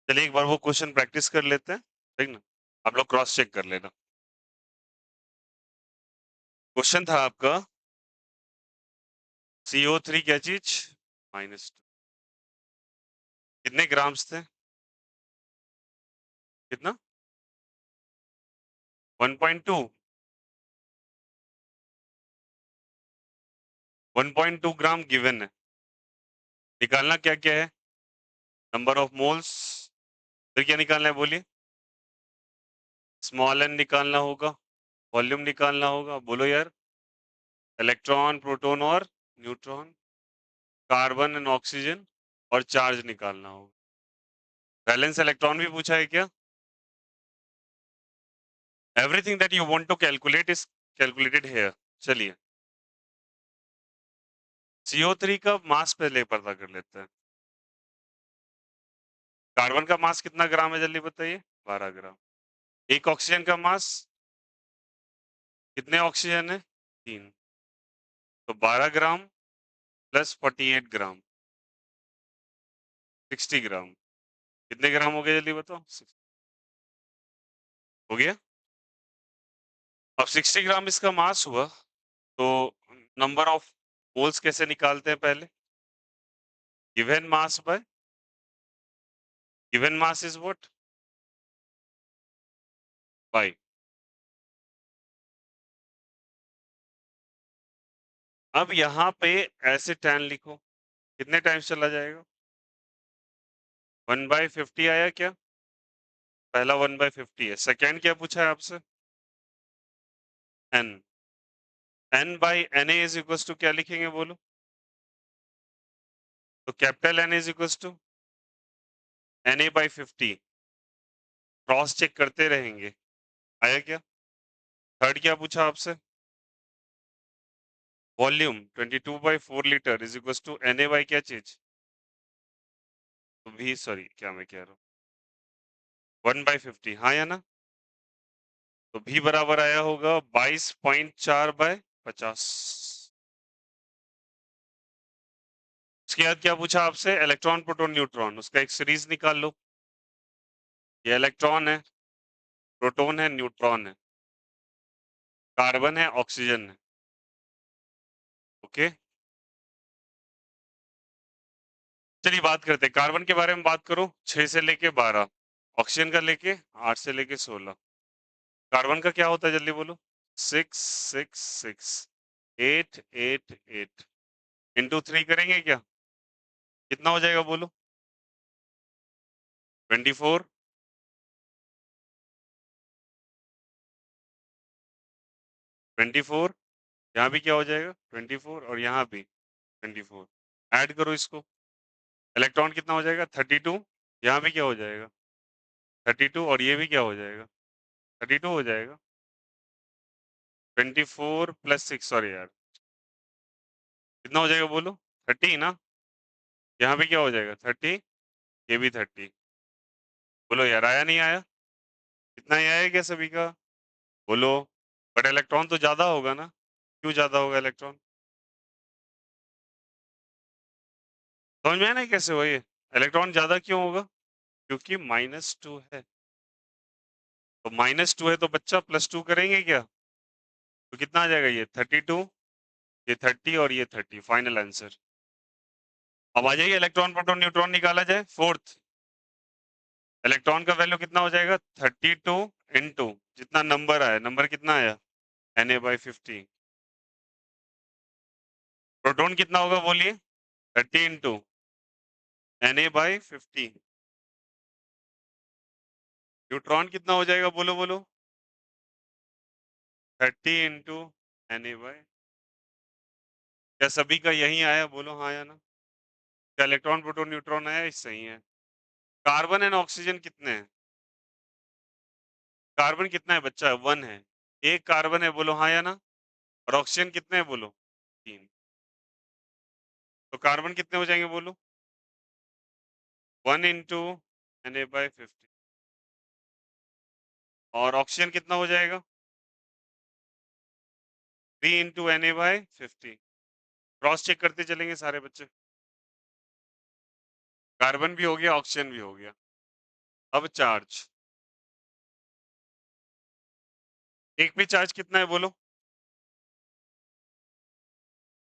चलिए एक बार वो क्वेश्चन प्रैक्टिस कर लेते हैं, ठीक ना? आप लोग क्रॉस चेक कर लेना। क्वेश्चन था आपका CO3 क्या चीज? -2 कितने ग्राम्स थे? कितना? 1.2 1.2 ग्राम गिवन है। निकालना क्या-क्या है? नंबर ऑफ मोल्स, फिर क्या निकालना है बोलिए? स्मॉल n निकालना होगा, वॉल्यूम निकालना होगा, बोलो यार। इलेक्ट्रॉन, प्रोटॉन और न्यूट्रॉन, कार्बन एंड ऑक्सीजन और चार्ज निकालना होगा। वैलेंस इलेक्ट्रॉन भी पूछा है क्या? Everything that you want to calculate is calculated here. चलिए CO3 का मास पहले पता कर लेते हैं। कार्बन का मास कितना ग्राम है जल्दी बताइए? 12 ग्राम। एक ऑक्सीजन का मास कितने ऑक्सीजन है? 3। तो 12 ग्राम प्लस 48 ग्राम 60 ग्राम। कितने ग्राम हो गए जल्दी बताओ? हो गया। अब 60 ग्राम इसका मास हुआ, तो नंबर ऑफ मोल्स कैसे निकालते हैं पहले? Given mass by given mass is what? By. अब यहाँ पे ऐसे tan लिखो, कितने टाइम्स चला जाएगा? 1/50 आया क्या? पहला 1/50 है। सेकंड क्या पूछा है आपसे? n n/Na is equals to क्या लिखेंगे बोलो? तो capital N is equals to Na/50। Cross check करते रहेंगे। आया क्या? थर्ड क्या पूछा आपसे? Volume 22/4 litre is equals to Na by क्या चीज? तो V, सॉरी क्या मैं कह रहा हूँ, 1/50, हाँ या ना? तो V बराबर आया होगा 22.4/50। उसके बाद क्या पूछा आपसे? इलेक्ट्रॉन, प्रोटॉन, न्यूट्रॉन, उसका एक सीरीज निकाल लो। ये इलेक्ट्रॉन है, प्रोटॉन है, न्यूट्रॉन है, कार्बन है, ऑक्सीजन है। ओके, चलिए बात करते हैं। कार्बन के बारे में बात करो, 6 से लेके 12, ऑक्सीजन का लेके 8 से लेके 16। कार्बन का क्या होता है जल्दी बोलो? 6 6 6 8 8 8 इंटू 3 करेंगे क्या? कितना हो जाएगा बोलो? 24। 24, यहाँ भी क्या हो जाएगा? 24 और यहाँ भी 24। ऐड करो इसको, इलेक्ट्रॉन कितना हो जाएगा? 32। यहाँ भी क्या हो जाएगा? 32 और ये भी क्या हो जाएगा? 32 हो जाएगा। 24 प्लस 6, सॉरी यार, कितना हो जाएगा बोलो? 30 ना? यहाँ भी क्या हो जाएगा? 30, ये भी 30। बोलो यार, आया नहीं आया? इतना ही आया क्या सभी का? बोलो। बट इलेक्ट्रॉन तो ज्यादा होगा ना? क्यों ज्यादा होगा इलेक्ट्रॉन? समझ में आया ना कैसे हुआ ये? इलेक्ट्रॉन ज्यादा क्यों होगा? क्योंकि -2 है। तो -2 है तो बच्चा +2 करेंगे क्या? तो कितना आ जाएगा? ये 32, ये 30 और ये 30, फाइनल आंसर। अब आ जाइए, इलेक्ट्रॉन, प्रोटॉन, न्यूट्रॉन निकाला जाए। फोर्थ, इलेक्ट्रॉन का वैल्यू कितना हो जाएगा? 32 इंटू जितना नंबर आया, नंबर कितना आया? Na/50। प्रोटॉन कितना होगा बोलिए? 30 इंटू Na/50। न्यूट्रॉन कितना हो जाएगा बोलो बोलो? 30 इंटू Na/, क्या सभी का यही आया? बोलो हाँ या ना? क्या इलेक्ट्रॉन, प्रोटॉन, न्यूट्रॉन आया? इस सही है। कार्बन एंड ऑक्सीजन कितने हैं? कार्बन कितना है बच्चा? 1 है। एक कार्बन है, बोलो हाँ या ना? और ऑक्सीजन कितने हैं बोलो? 3। तो कार्बन कितने हो जाएंगे बोलो? 1 इंटू Na/50 और ऑक्सीजन कितना हो जाएगा? 3 इंटू Na/50। क्रॉस चेक करते चलेंगे सारे बच्चे। कार्बन भी हो गया, ऑक्सीजन भी हो गया। अब चार्ज, एक पे चार्ज कितना है बोलो?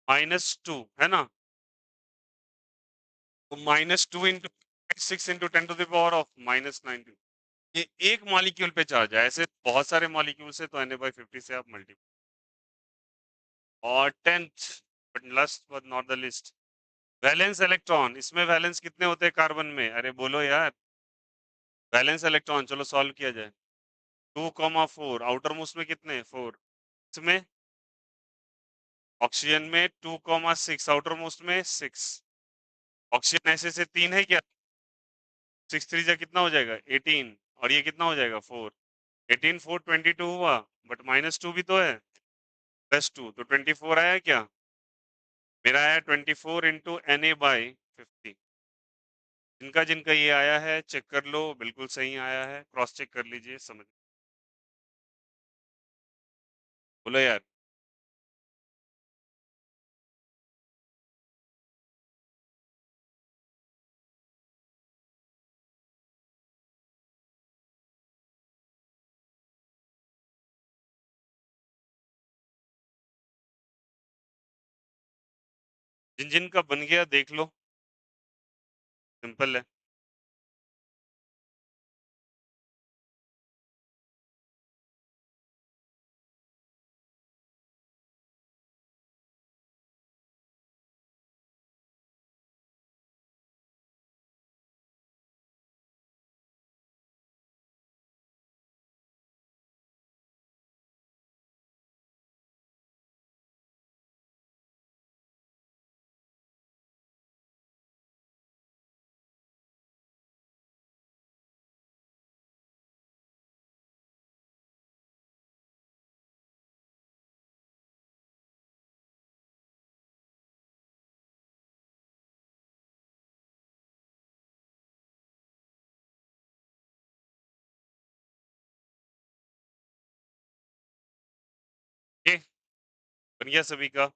-2 है ना? तो -2 into 6 into 10 to the power of -19, ये एक मॉलिक्यूल पे चार्ज है। ऐसे बहुत सारे मॉलिक्यूल से तो Na/50 से आप मल्टी, और 10th but last but not the list, valence electron. इसमें वैलेंस कितने होते हैं कार्बन में? अरे बोलो यार, वैलेंस इलेक्ट्रॉन चलो सॉल्व किया जाए। 2,4, आउटर मोस्ट में कितने? 4। इसमें ऑक्सीजन में 2,6, आउटर मोस्ट में 6। ऑक्सीजन ऐसे से 3 है क्या? 6 3 जा कितना हो जाएगा? 18, और ये कितना हो जाएगा? 4। 18 4 22 हुआ, बट -2 भी तो है, +2 तो 24 आया क्या? मेरा आया 24 इंटू Na/50। जिनका जिनका ये आया है चेक कर लो, बिल्कुल सही आया है, क्रॉस चेक कर लीजिए, समझ। बोलो यार। जिन जिन का बन गया देख लो, सिंपल है। ये बन गया सभी का,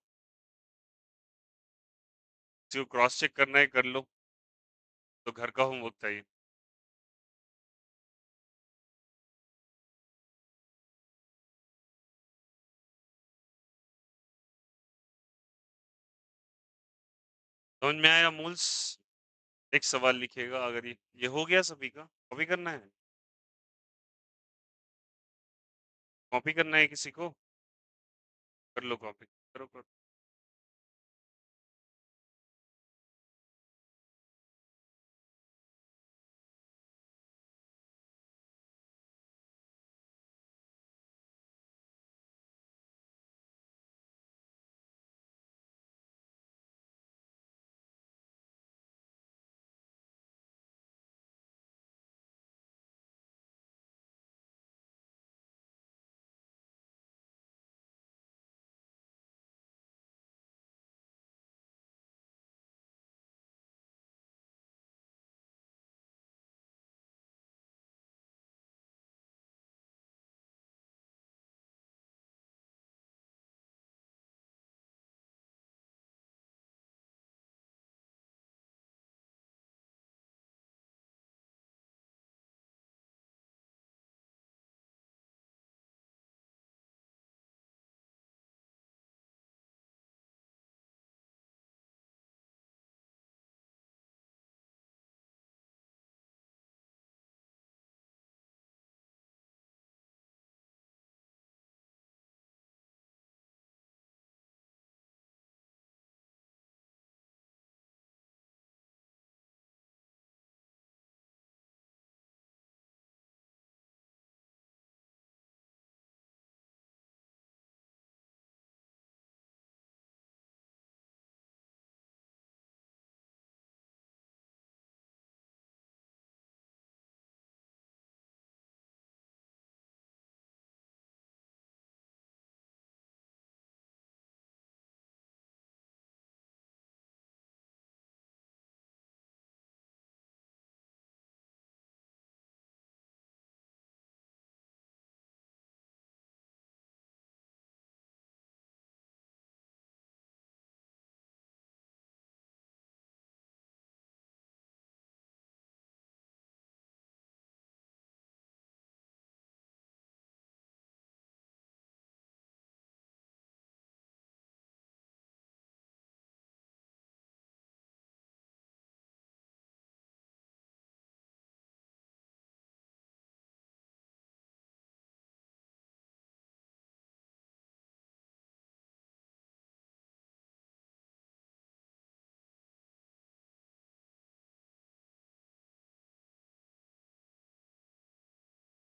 जो क्रॉस चेक करना है कर लो, तो घर का होमवर्क चाहिए। समझ में आया मूल्स? एक सवाल लिखिएगा अगर ये हो गया सभी का, कॉपी करना है? कॉपी करना है किसी को? कर लो कॉपी, करो करो।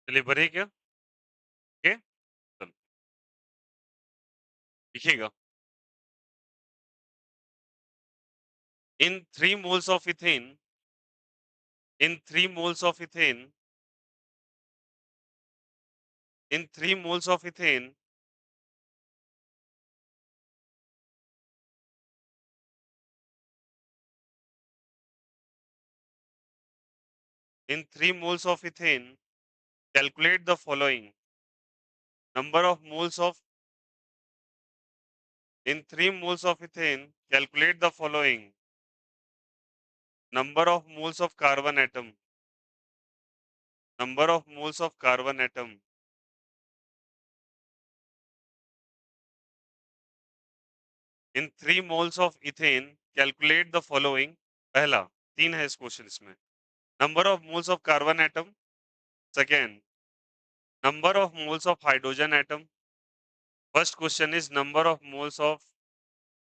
चलिए भरिए क्या? ओके, चलो लिखिएगा। In 3 moles of ethane, in 3 moles of ethane, in 3 moles of ethane, in 3 moles of ethane, calculate the following number of moles of in 3 moles of ethane, calculate the following number of moles of carbon atom, number of moles of carbon atom. In 3 moles of ethane, calculate the following. पहला 3 है इस question में. Number of moles of carbon atom. Second, number of moles of hydrogen atom. First question is number of moles of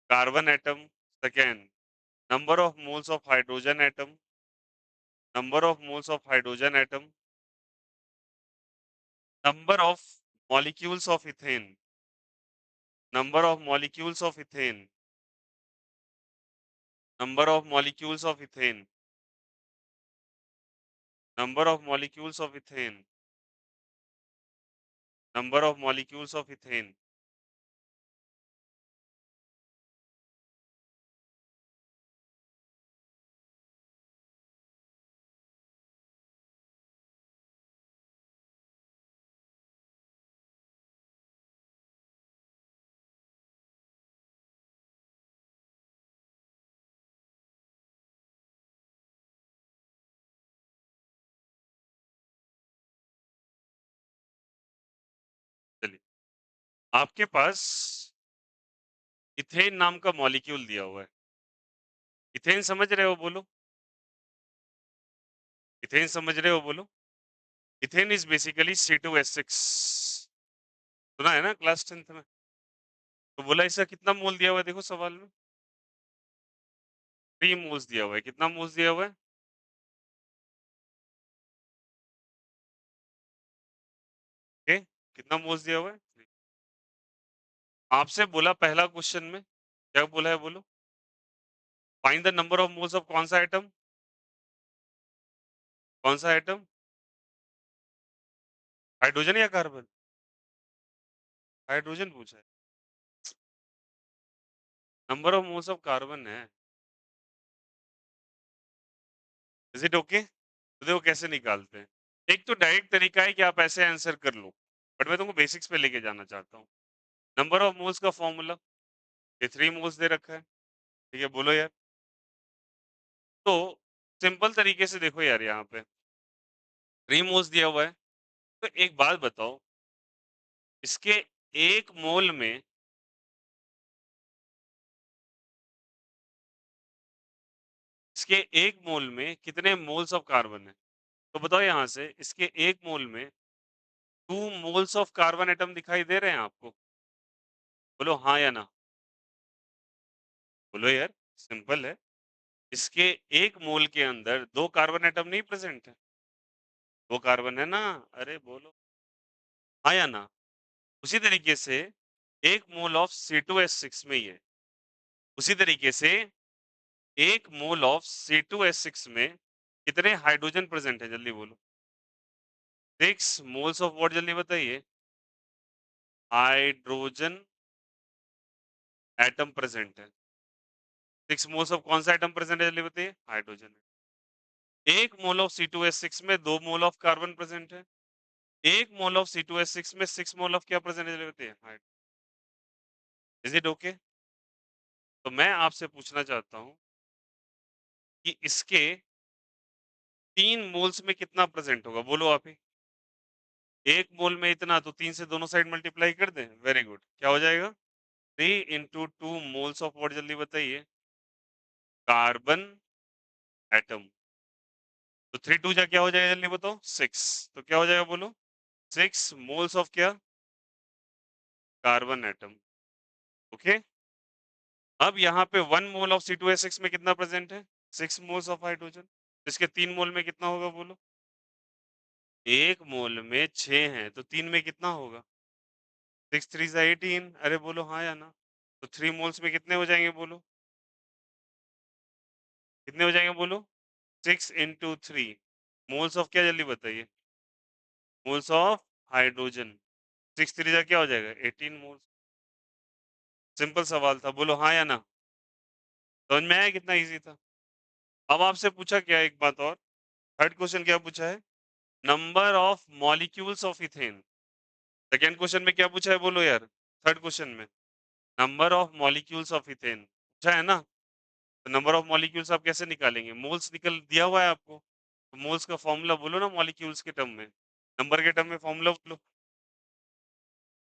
carbon atom. Second, number of moles of hydrogen atom. Number of moles of hydrogen atom. Number of molecules of ethane. Number of molecules of ethane. Number of molecules of ethane. Number of molecules of ethane. Number of molecules of ethane. चलिए, आपके पास ethane नाम का molecule दिया हुआ है. Ethane समझ रहे हो? बोलो. इथेन समझ रहे हो? बोलो. Ethane is basically C2H6. सुना है ना क्लास 10th में? तो बोला इसका कितना मोल दिया हुआ है, देखो सवाल में. 3 मोल्स दिया हुआ है. कितना मोल्स दिया हुआ है? ओके, कितना मोल्स दिया हुआ है? आपसे बोला पहला क्वेश्चन में, क्या बोला है बोलो. Find the number of moles of कौन सा एटम? कौन सा एटम? हाइड्रोजन या कार्बन? हाइड्रोजन पूछा है. Number of moles of carbon है. Is it okay? तो देखो कैसे निकालते हैं. एक तो डायरेक्ट तरीका है कि आप ऐसे आंसर कर लो, बट मैं तुमको बेसिक्स पे लेके जाना चाहता हूँ. नंबर ऑफ मोल्स का फॉर्मूला, ये 3 मोल्स दे रखा है. ठीक है, बोलो यार. तो सिंपल तरीके से देखो यार, यहाँ पे 3 मोल्स दिया हुआ है. तो एक बात बताओ, इसके एक मोल में इसके एक मोल में कितने मोल्स ऑफ कार्बन है? तो बताओ यहाँ से, इसके एक मोल में 2 मोल्स ऑफ कार्बन एटम दिखाई दे रहे हैं आपको? बोलो हाँ या ना. बोलो यार, सिंपल है. इसके एक मोल के अंदर 2 कार्बन एटम नहीं प्रेजेंट है? 2 कार्बन है ना. अरे बोलो हाँ या ना. उसी तरीके से एक मोल ऑफ C2H6 में ही है. उसी तरीके से एक मोल ऑफ C2H6 में कितने हाइड्रोजन प्रेजेंट है? जल्दी बोलो. 6 मोल्स ऑफ व्हाट? जल्दी बताइए. हाइड्रोजन एटम प्रेजेंट है. 6 मोल्स ऑफ कौन सा एटम प्रेजेंट है? जल्दी बताइए. हाइड्रोजन. एक मोल ऑफ C2H6 में 2 मोल ऑफ कार्बन प्रेजेंट है. एक मोल ऑफ C2H6 में 6 मोल ऑफ क्या प्रेजेंट है? जल्दी बताइए. Is it okay? तो मैं आपसे पूछना चाहता हूं कि इसके 3 मोल्स में कितना प्रेजेंट होगा? बोलो आप ही. एक मोल में इतना, तो 3 से दोनों साइड मल्टीप्लाई कर दें. Very good. क्या हो जाएगा? 3 इंटू 2 मोल्स ऑफ व्हाट? जल्दी बताइए. Carbon atom. तो 3 2 जा क्या हो जाएगा? जल्दी बताओ. 6. तो क्या हो जाएगा? बोलो. 6 मोल्स ऑफ क्या? Carbon atom. ओके. अब यहाँ पे 1 मोल ऑफ C2H6 में कितना प्रेजेंट है? 6 मोल्स ऑफ हाइड्रोजन. इसके 3 मोल में कितना होगा? बोलो. एक मोल में 6 हैं तो 3 में कितना होगा? 6 3 ज़ा 18। अरे बोलो हाँ या ना? तो 3 मोल्स में कितने हो जाएँगे बोलो? कितने हो जाएँगे बोलो? 6 इंटू 3 मोल्स ऑफ क्या जल्दी बताइए? Moles of hydrogen. 6 3 ज़ा क्या हो जाएगा? 18 मोल्स। सिंपल सवाल था, बोलो हाँ या ना? समझ में आया कितना ईज़ी था? अब आपसे पूछा क्या एक बात और, थर्ड क्वेश्चन क्या पूछा है? Number of molecules of ethane. Second question में क्या पूछा है बोलो यार? थर्ड क्वेश्चन में number of molecules of ethane पूछा है ना? तो नंबर ऑफ मॉलिक्यूल्स आप कैसे निकालेंगे? मोल्स निकल दिया हुआ है आपको। तो मोल्स का फॉर्मूला बोलो ना मॉलिक्यूल्स के टर्म में। नंबर के टर्म में फॉर्मूला बोलो।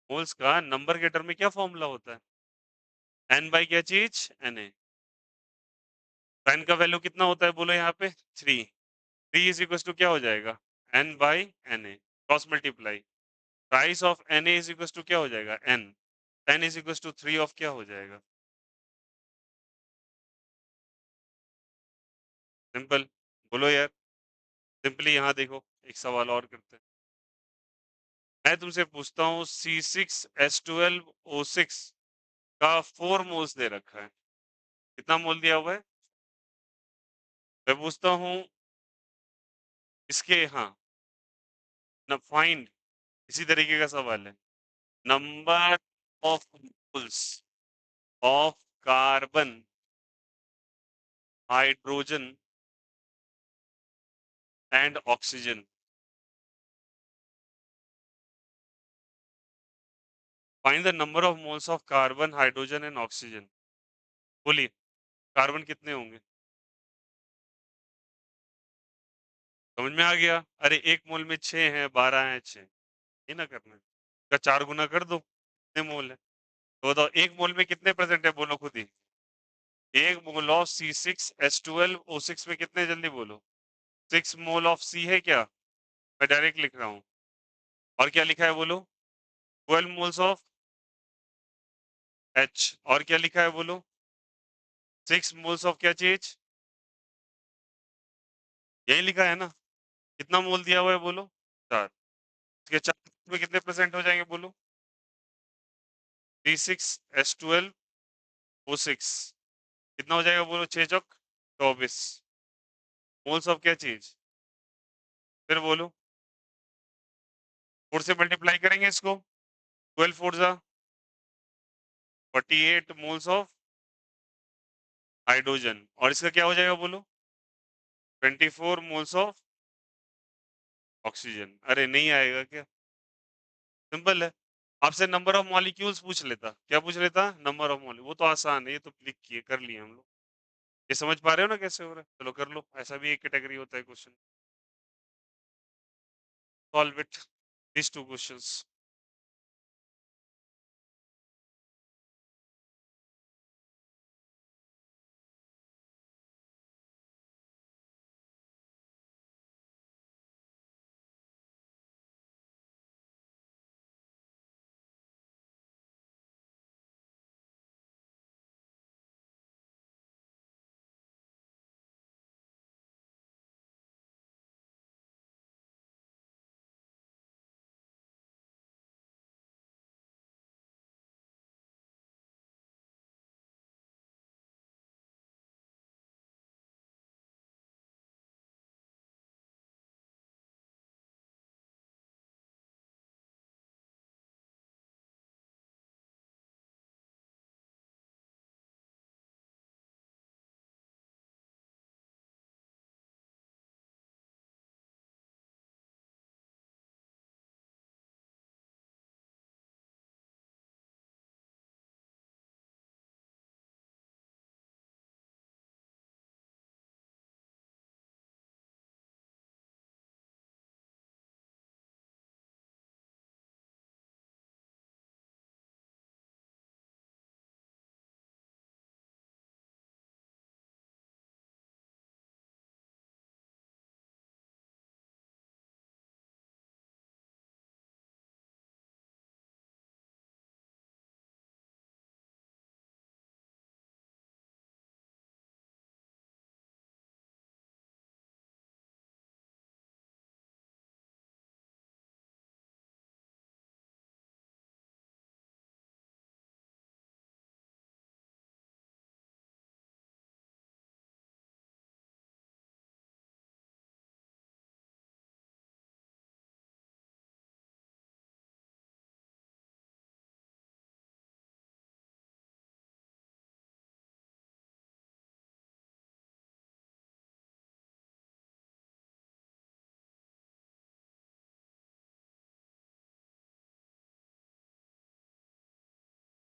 मोल्स का नंबर के टर्म में क्या फॉर्मूला होता है? एन बाई क्या चीज? N A. एन का वैल्यू कितना होता है बोलो यहाँ पे? 3। 3 इज इक्वल टू क्या हो जाएगा? N by N A cross multiply. Price of N A is equal to क्या हो जाएगा? N. N is equal to 3 of क्या हो जाएगा? सिंपल। बोलो यार। सिंपली यहाँ देखो, एक सवाल और करते हैं। मैं तुमसे पूछता हूँ C6H12O6 का 4 मोल्स दे रखा है। कितना मोल दिया हुआ है? मैं पूछता हूँ इसके, हाँ, न फाइंड, इसी तरीके का सवाल है। Number of moles of carbon, hydrogen and oxygen. Find the number of moles of carbon, hydrogen and oxygen. बोलिए, कार्बन कितने होंगे? समझ में आ गया? अरे एक मोल में 6 हैं, 12 हैं, 6 ये ना करना है। का 4 गुना कर दो, कितने मोल है? तो बताओ एक मोल में कितने प्रेजेंट है बोलो खुद ही। एक मोल ऑफ C6H12O6 में कितने, जल्दी बोलो। 6 मोल ऑफ सी है क्या? मैं डायरेक्ट लिख रहा हूँ। और क्या लिखा है बोलो? 12 मोल्स ऑफ H। और क्या लिखा है बोलो? 6 मोल्स ऑफ क्या चीज? यही लिखा है ना? कितना मोल दिया हुआ है बोलो? 4। इसके 4 में कितने परसेंट हो जाएंगे बोलो? C6H12O6 कितना हो जाएगा बोलो? 6 चौक 24 मोल्स ऑफ क्या चीज? फिर बोलो। 4 से मल्टीप्लाई करेंगे इसको। 12 4 जा 48 मोल्स ऑफ हाइड्रोजन। और इसका क्या हो जाएगा बोलो? 24 मोल्स ऑफ ऑक्सीजन। अरे नहीं आएगा क्या? सिंपल है। आपसे नंबर ऑफ मॉलिक्यूल्स पूछ लेता, क्या पूछ लेता? Number of molecule. वो तो आसान है, ये तो क्लिक किए कर लिए हम लोग। ये समझ पा रहे हो ना कैसे हो रहा है? चलो कर लो, ऐसा भी एक कैटेगरी होता है question. Solve it, this two questions.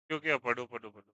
क्यों क्या? पढ़ो, पढ़ो, पढ़ो।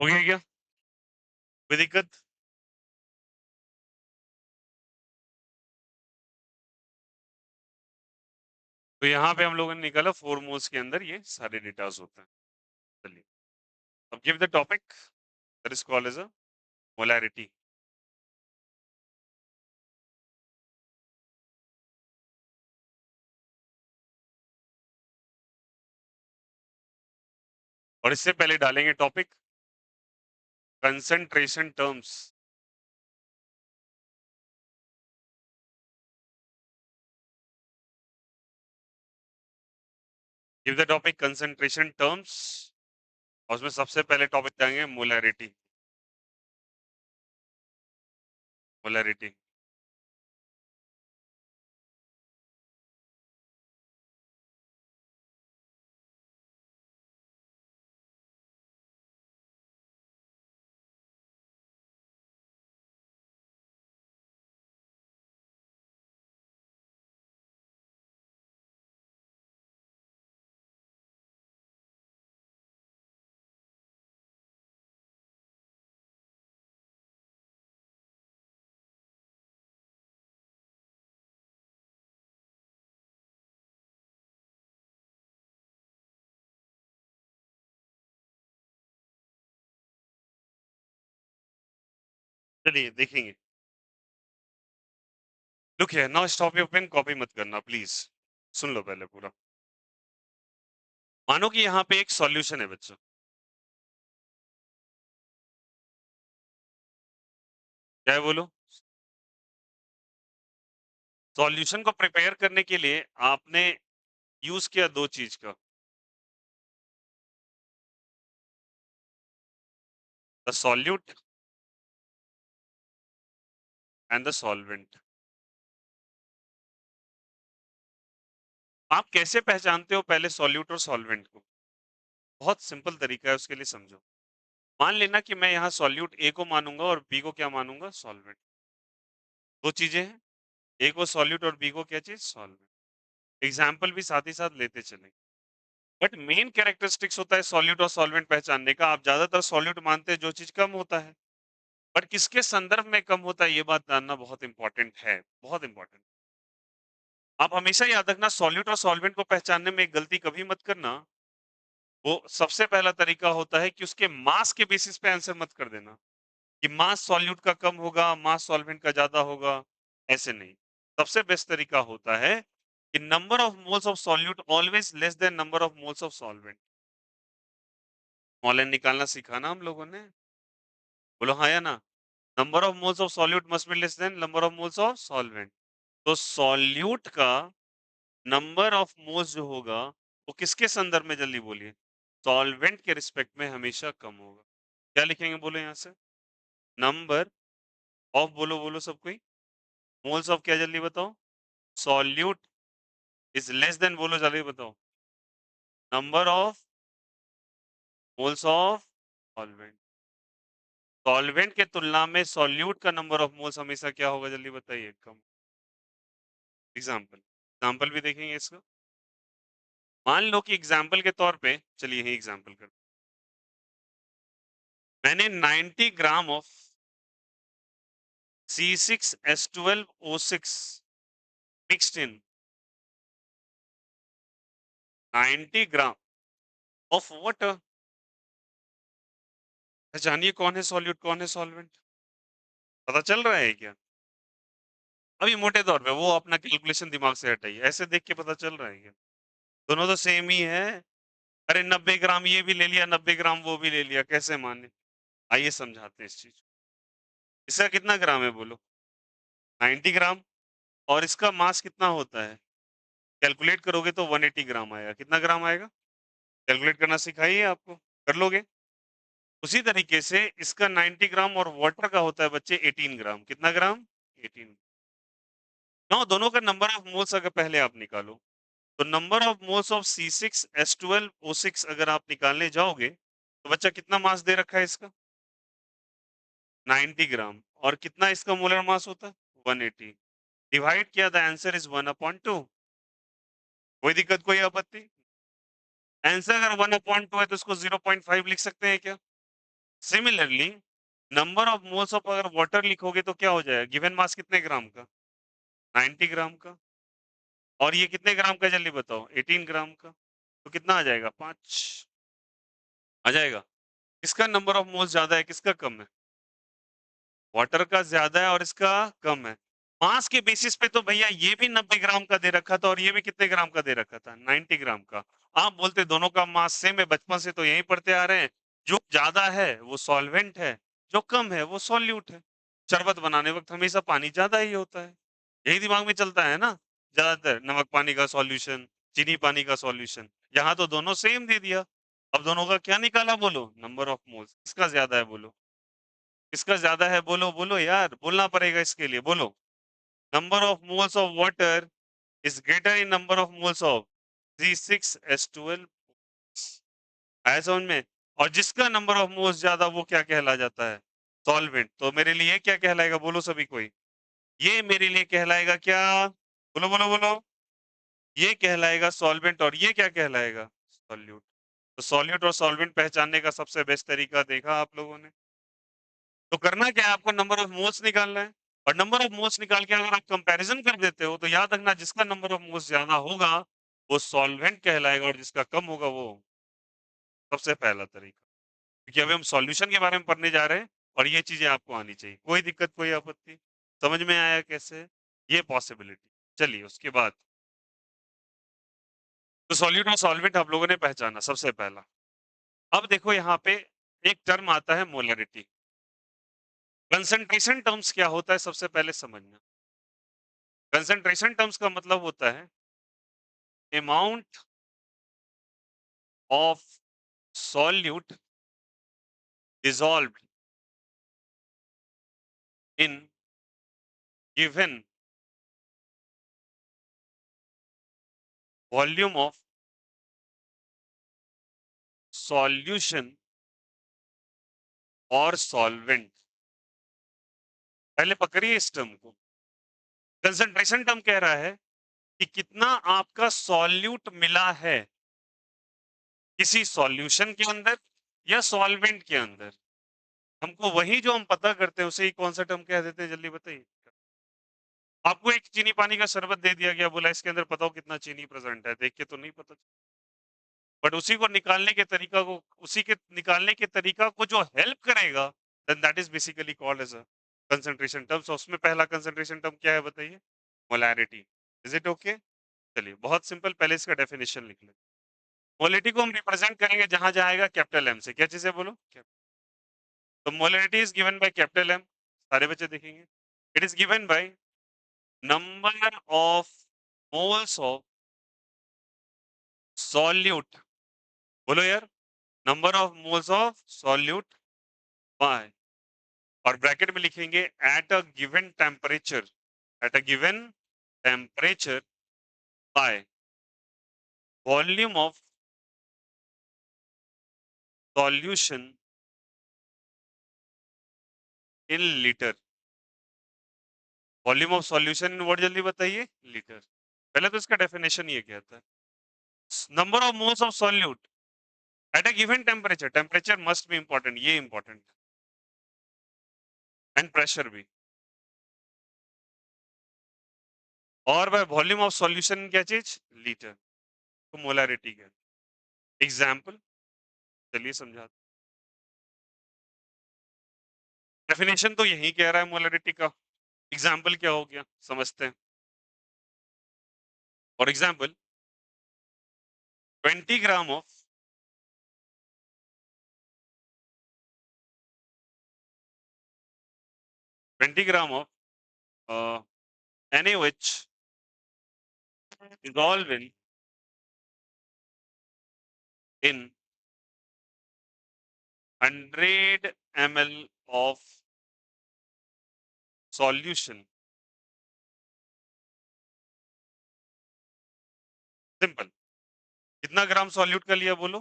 हो गया क्या? कोई दिक्कत? तो यहाँ पे हम लोगों ने निकाला 4 मोल्स के अंदर ये सारे डेटास होते हैं। चलिए, अब give the topic that is called as a molarity. और इससे पहले डालेंगे topic concentration terms. Give the topic concentration terms और उसमें सबसे पहले टॉपिक देंगे मोलैरिटी। मोलैरिटी। चलिए देखेंगे। Look here, now stop your pen, copy मत करना प्लीज। सुन लो पहले पूरा। मानो कि यहाँ पे एक सॉल्यूशन है बच्चों। क्या है बोलो? सॉल्यूशन को प्रिपेयर करने के लिए आपने यूज किया दो चीज का। The solute and the solvent. आप कैसे पहचानते हो पहले सॉल्यूट और सॉल्वेंट को? बहुत सिंपल तरीका है उसके लिए, समझो। मान लेना कि मैं यहाँ सॉल्यूट ए को मानूंगा और बी को क्या मानूंगा? सॉल्वेंट। दो चीजें हैं, ए को सॉल्यूट और बी को क्या चीज? सॉल्वेंट। एग्जाम्पल भी साथ ही साथ लेते चलेंगे। बट मेन कैरेक्टरिस्टिक्स होता है सॉल्यूट और सॉल्वेंट पहचानने का। आप ज्यादातर सॉल्यूट मानते हैं जो चीज कम होता है, बट किसके संदर्भ में कम होता है ये बात जानना बहुत इंपॉर्टेंट है, बहुत इंपॉर्टेंट। आप हमेशा याद रखना, सॉल्यूट और सॉल्वेंट को पहचानने में एक गलती कभी मत करना। वो सबसे पहला तरीका होता है कि उसके मास के बेसिस पे आंसर मत कर देना कि मास सॉल्यूट का कम होगा, मास सॉल्वेंट का ज्यादा होगा। ऐसे नहीं। सबसे बेस्ट तरीका होता है कि number of moles of solute always less than number of moles of solvent. Mole N निकालना सीखा ना हम लोगों ने? बोलो हाँ या ना? Number of moles of solute must be less than number of moles of solvent. तो सॉल्यूट का नंबर ऑफ मोल्स जो होगा वो किसके संदर्भ में, जल्दी बोलिए? सॉल्वेंट के रिस्पेक्ट में हमेशा कम होगा। क्या लिखेंगे बोलो यहाँ से? नंबर ऑफ, बोलो बोलो सब कोई। मोल्स ऑफ क्या, जल्दी बताओ? सॉल्यूट इज लेस देन, बोलो जल्दी बताओ? Number of moles of solvent. Solvent के तुलना में सॉल्यूट का नंबर ऑफ मोल्स हमेशा क्या होगा, जल्दी बताइए? कम। एग्जाम्पल, एग्जाम्पल भी देखेंगे इसका। मान लो कि एग्जाम्पल के तौर पे, चलिए यही एग्जाम्पल कर, मैंने 90 gram of C6H12O6 mixed in 90 gram of water. पहचानिए कौन है सॉल्यूट, कौन है सॉल्वेंट? पता चल रहा है क्या? अभी मोटे तौर पे वो अपना कैलकुलेशन दिमाग से हटाइए, ऐसे देख के पता चल रहा है क्या? दोनों तो सेम ही है। अरे 90 ग्राम ये भी ले लिया, 90 ग्राम वो भी ले लिया, कैसे माने? आइए समझाते हैं इस चीज। इसका कितना ग्राम है बोलो? 90 ग्राम। और इसका मास कितना होता है? कैलकुलेट करोगे तो 180 ग्राम आएगा। कितना ग्राम आएगा? कैलकुलेट करना सिखाइए आपको, कर लोगे? उसी तरीके से इसका 90 ग्राम और वाटर का होता है बच्चे 18 ग्राम। कितना ग्राम? 18। नो, दोनों का नंबर ऑफ मोल्स अगर पहले आप निकालो, तो number of moles of C6H12O6 अगर आप निकालने जाओगे तो बच्चा कितना मास दे रखा है इसका? 90 ग्राम। और कितना इसका मोलर मास होता है? 180। डिवाइड किया, द आंसर इज 1/2। कोई दिक्कत, कोई आपत्ति? आंसर अगर 1/2 है तो इसको 0.5 लिख सकते हैं क्या? Similarly number of moles of अगर वाटर लिखोगे तो क्या हो जाएगा? गिवन मास कितने ग्राम का? 90 ग्राम का। और ये कितने ग्राम का, जल्दी बताओ? 18 ग्राम का। तो कितना आ जाएगा? 5 आ जाएगा। किसका नंबर ऑफ मोल्स ज्यादा है, किसका कम है? वाटर का ज्यादा है और इसका कम है। मास के बेसिस पे तो भैया ये भी 90 ग्राम का दे रखा था और ये भी कितने ग्राम का दे रखा था? 90 ग्राम का। आप बोलते दोनों का मास सेम है, बचपन से तो यही पढ़ते आ रहे हैं। जो ज्यादा है वो सॉल्वेंट है, जो कम है वो सॉल्यूट है। शरबत बनाने वक्त हमेशा पानी ज्यादा ही होता है, यही दिमाग में चलता है ना? ज्यादातर नमक पानी का सॉल्यूशन, चीनी पानी का सॉल्यूशन। यहाँ तो दोनों सेम दे दिया। अब दोनों का क्या निकाला बोलो? Number of moles. किसका ज्यादा है बोलो? किसका ज्यादा है बोलो? बोलो यार, बोलना पड़ेगा इसके लिए, बोलो। Number of moles of water is greater in number of moles of C6H12। आया समझ में? और जिसका नंबर ऑफ मोल्स ज्यादा वो क्या कहला जाता है? सॉल्वेंट। तो मेरे लिए क्या कहलाएगा बोलो सभी कोई? ये मेरे लिए कहलाएगा क्या? बोलो बोलो बोलो। ये कहलाएगा सॉल्वेंट और ये क्या कहलाएगा? सॉल्यूट। तो सॉल्यूट और सॉल्वेंट पहचानने का सबसे बेस्ट तरीका देखा आप लोगों ने। तो करना क्या है, आपको नंबर ऑफ मोल्स निकालना है। और नंबर ऑफ मोल्स निकाल के अगर आप कंपैरिजन कर देते हो तो याद रखना, जिसका नंबर ऑफ मोल्स ज्यादा होगा वो सॉल्वेंट कहलाएगा और जिसका कम होगा वो सबसे पहला तरीका। क्योंकि अभी हम सॉल्यूशन के बारे में पढ़ने जा रहे हैं और ये चीजें आपको आनी चाहिए। कोई दिक्कत, कोई आपत्ति? समझ में आया कैसे? ये पॉसिबिलिटी। चलिए उसके बाद, तो सॉल्यूट और सॉल्वेंट हम लोगों ने पहचाना सबसे पहला। अब देखो यहाँ पे एक टर्म आता है मोलरिटी। कंसंट्रेशन टर्म्स क्या होता है सबसे पहले समझना। कंसंट्रेशन टर्म्स का मतलब होता है amount of solute dissolved in given volume of solution और सॉल्वेंट। पहले पकड़िए इस टर्म को। कंसंट्रेशन टर्म कह रहा है कि कितना आपका सॉल्यूट मिला है किसी सॉल्यूशन के अंदर या सॉल्वेंट के अंदर। हमको वही जो हम पता करते हैं उसे ही कौन सा टर्म कह देते हैं, जल्दी बताइए। आपको एक चीनी पानी का शरबत दे दिया गया, बोला इसके अंदर बताओ कितना चीनी प्रेजेंट है, देख के तो नहीं पता, बट उसी को निकालने के तरीका को, उसी के निकालने के तरीका को जो हेल्प करेगा, then that is basically called as a concentration term. So उसमें पहला कंसंट्रेशन टर्म क्या है बताइए? मोलैरिटी। Is it okay? चलिए बहुत सिंपल, पहले इसका डेफिनेशन लिख ले। मोलैरिटी को हम रिप्रेजेंट करेंगे जहां जाएगा कैपिटल एम से। क्या चीज है बोलो? तो molarity is given by capital M, सारे बच्चे देखेंगे। It is given by number of moles of solute, बोलो यार, number of moles of solute by, और ब्रैकेट में लिखेंगे at a given temperature, at a given temperature by volume of solution in litre. Volume of solution in word जल्दी बताइए, litre. पहले तो इसका डेफिनेशन ये कहता है number of moles of solute eight a given temperature, temperature must be important, ये important, and pressure भी, और बाय वॉल्यूम ऑफ सॉल्यूशन क्या चीज? लीटर। तो मोलैरिटी क्या? एग्जाम्पल, चलिए समझा। डेफिनेशन तो यही कह रहा है मोलैरिटी का, एग्जाम्पल क्या हो गया समझते हैं। For example 20 gram of 20 gram of NaOH dissolve in 100 ml of solution। Simple, कितना ग्राम सॉल्यूट का लिया बोलो?